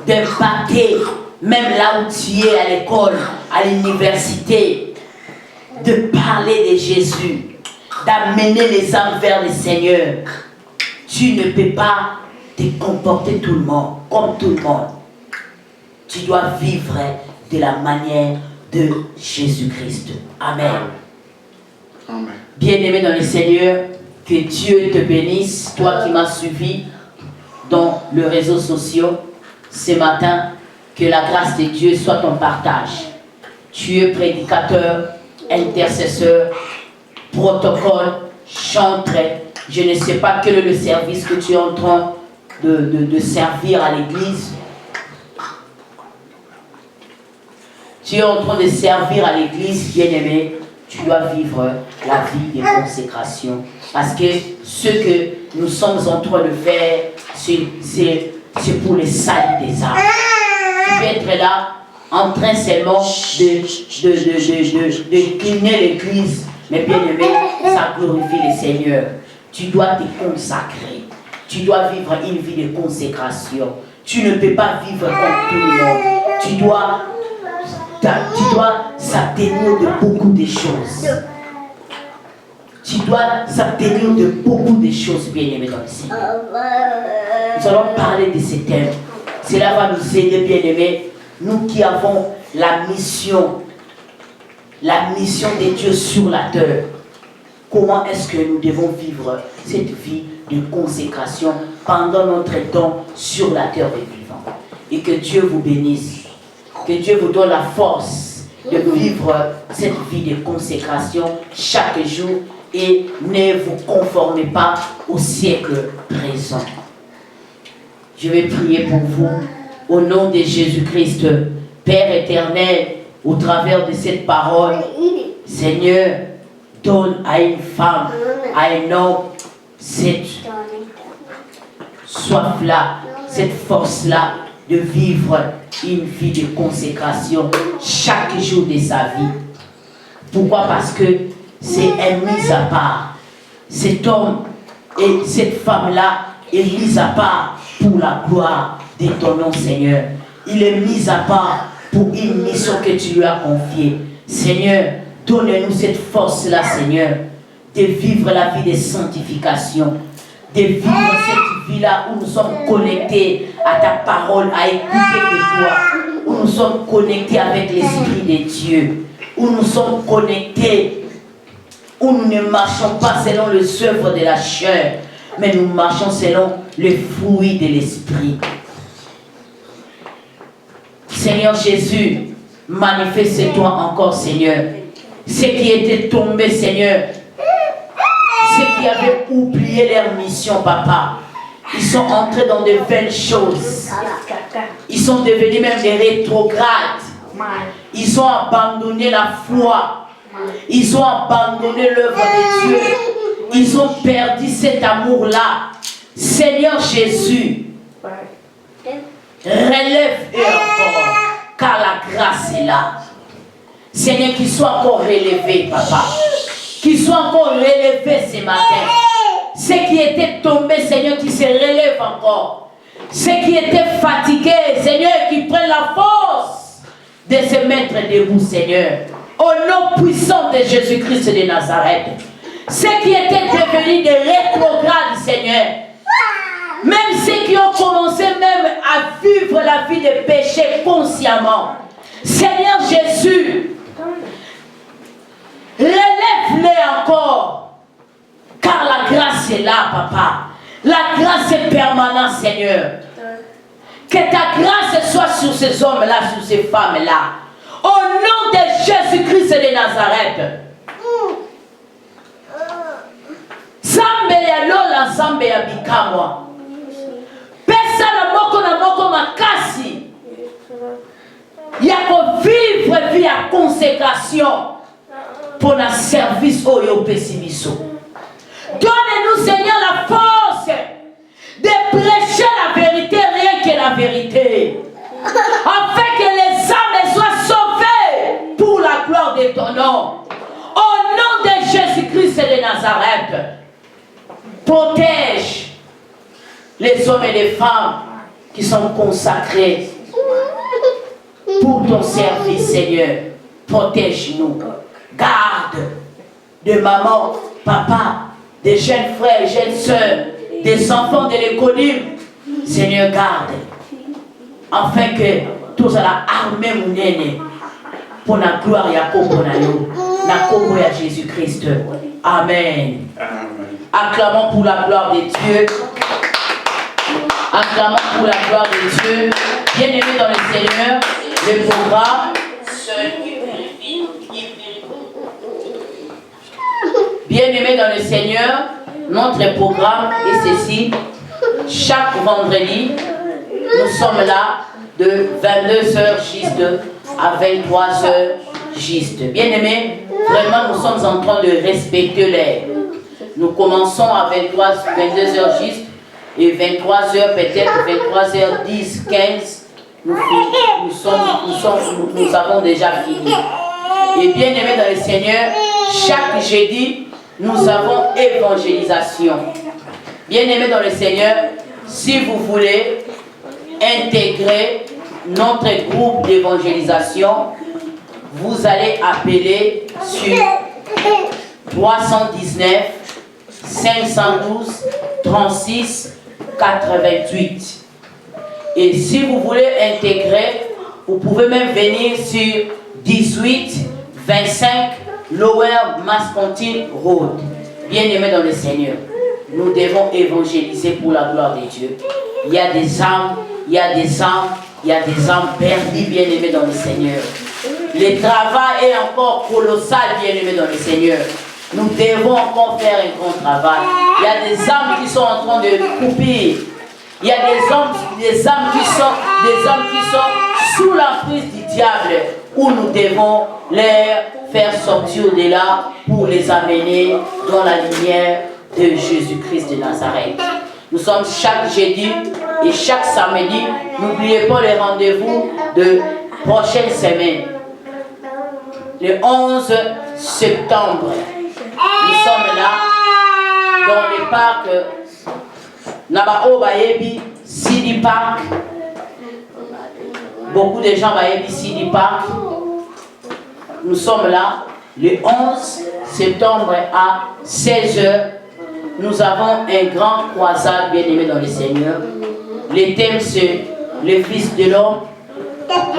B: D'impacter même là où tu es à l'école, à l'université, de parler de Jésus, d'amener les âmes vers le Seigneur. Tu ne peux pas te comporter comme tout le monde. Tu dois vivre de la manière de Jésus-Christ. Amen.
C: Amen.
B: Bien-aimé dans le Seigneur, que Dieu te bénisse, toi qui m'as suivi dans les réseaux sociaux ce matin, que la grâce de Dieu soit ton partage. Tu es prédicateur, intercesseur, protocole, chanteur. Je ne sais pas quel est le service que tu es en train de servir à l'église. Tu es en train de servir à l'église, bien-aimé. Tu dois vivre la vie de consécration. Parce que ce que nous sommes en train de faire, c'est pour le salut des âmes. Tu peux être là en train seulement de cliner l'église, mais bien aimé, ça glorifie le Seigneur. Tu dois te consacrer. Tu dois vivre une vie de consécration. Tu ne peux pas vivre comme tout le monde. Tu dois s'abstenir de beaucoup de choses. Tu dois s'abstenir de beaucoup de choses, bien-aimés dans le Seigneur. Nous allons parler de ces thèmes. Cela va nous aider, bien-aimés, nous qui avons la mission de Dieu sur la terre. Comment est-ce que nous devons vivre cette vie de consécration pendant notre temps sur la terre des vivants? Et que Dieu vous bénisse. Que Dieu vous donne la force de vivre cette vie de consécration chaque jour et ne vous conformez pas au siècle présent. Je vais prier pour vous au nom de Jésus-Christ. Père éternel, au travers de cette parole, Seigneur, donne à une femme, à un homme, cette soif-là, cette force-là de vivre une vie de consécration chaque jour de sa vie. Pourquoi? Parce que c'est un mis à part. Cet homme et cette femme-là est mis à part pour la gloire de ton nom, Seigneur. Il est mis à part pour une mission que tu lui as confiée. Seigneur, donne-nous cette force-là, Seigneur, de vivre la vie de sanctification, de vivre cette vie-là où nous sommes connectés à ta parole, à écouter de toi, où nous sommes connectés avec l'Esprit de Dieu, où nous sommes connectés, où nous ne marchons pas selon les œuvres de la chair, mais nous marchons selon les fruits de l'Esprit. Seigneur Jésus, manifeste-toi encore, Seigneur. Ceux qui étaient tombés, Seigneur, ceux qui avaient oublié leur mission, Papa, ils sont entrés dans de vaines choses. Ils sont devenus même des rétrogrades. Ils ont abandonné la foi. Ils ont abandonné l'œuvre de Dieu. Ils ont perdu cet amour-là. Seigneur Jésus, relève-eux encore, car la grâce est là. Seigneur, qu'ils soient encore relevés, papa. Qu'ils soient encore relevés ce matin. Ceux qui étaient tombés, Seigneur, qui se relèvent encore. Ceux qui étaient fatigués, Seigneur, qui prennent la force de se mettre debout, Seigneur. Au nom puissant de Jésus-Christ de Nazareth. Ceux qui étaient devenus des rétrogrades, Seigneur. Même ceux qui ont commencé même à vivre la vie de péché consciemment. Seigneur Jésus, relève-les encore. Car la grâce est là, papa. La grâce est permanente, Seigneur. Que ta grâce soit sur ces hommes-là, sur ces femmes-là. Au nom de Jésus-Christ de Nazareth. Sambe ya lola, sambe ya bikamwa. Pesa na moko makasi. Yako vivre vie à consécration pour le service au yo pessimiso. Donne-nous, Seigneur, la force de prêcher la vérité, rien que la vérité. Afin que les âmes soient sauvées pour la gloire de ton nom. Au nom de Jésus-Christ de Nazareth, protège les hommes et les femmes qui sont consacrés pour ton service, Seigneur. Protège-nous. Garde de maman, papa, des jeunes frères, jeunes sœurs, des enfants de l'école. Seigneur, garde. Afin que tous à la armée mounene pour la gloire et la combo à Jésus-Christ. Amen. Acclamons pour la gloire de Dieu. Acclamons pour la gloire de Dieu. Bien-aimés dans le Seigneur, le programme. Bien-aimés dans le Seigneur, notre programme est ceci. Chaque vendredi, nous sommes là de 22h juste à 23h juste. Bien-aimés, vraiment nous sommes en train de respecter l'heure. Nous commençons à 22h juste et 23h peut-être 23h10, 15. Nous avons déjà fini. Et bien-aimés dans le Seigneur, chaque jeudi, nous avons évangélisation. Bien-aimés dans le Seigneur, si vous voulez intégrer notre groupe d'évangélisation, vous allez appeler sur 319 512 36 88. Et si vous voulez intégrer, vous pouvez même venir sur 18 25 Lower Mascontine Road. Bien-aimés dans le Seigneur, nous devons évangéliser pour la gloire de Dieu. Il y a des âmes, il y a des âmes, il y a des âmes perdues, bien-aimés dans le Seigneur. Le travail est encore colossal, bien-aimés dans le Seigneur. Nous devons encore faire un grand travail. Il y a des âmes qui sont en train de couper. Il y a des âmes qui sont sous l'emprise du diable, où nous devons les faire sortir de là pour les amener dans la lumière de Jésus-Christ de Nazareth. Nous sommes chaque jeudi et chaque samedi. N'oubliez pas les rendez-vous de prochaine semaine. Le 11 septembre, nous sommes là dans le parc Nabao Bayebi, Sidi Park. Beaucoup de gens Bayebi, Sidi Park. Nous sommes là le 11 septembre à 16h. Nous avons un grand croisade, bien-aimé dans le Seigneur. Le thème c'est le Fils de l'homme.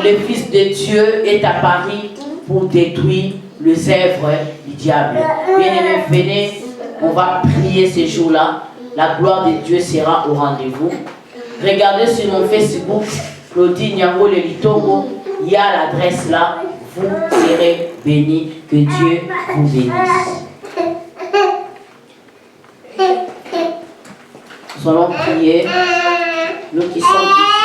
B: Le Fils de Dieu est à Paris pour détruire les œuvres du diable. Bien-aimé, venez, on va prier ces jours-là. La gloire de Dieu sera au rendez-vous. Regardez sur mon Facebook, Claudine Nyango le Litongo, il y a l'adresse là. Vous serez bénis. Que Dieu vous bénisse. Nous allons prier. Nous qui sommes ici.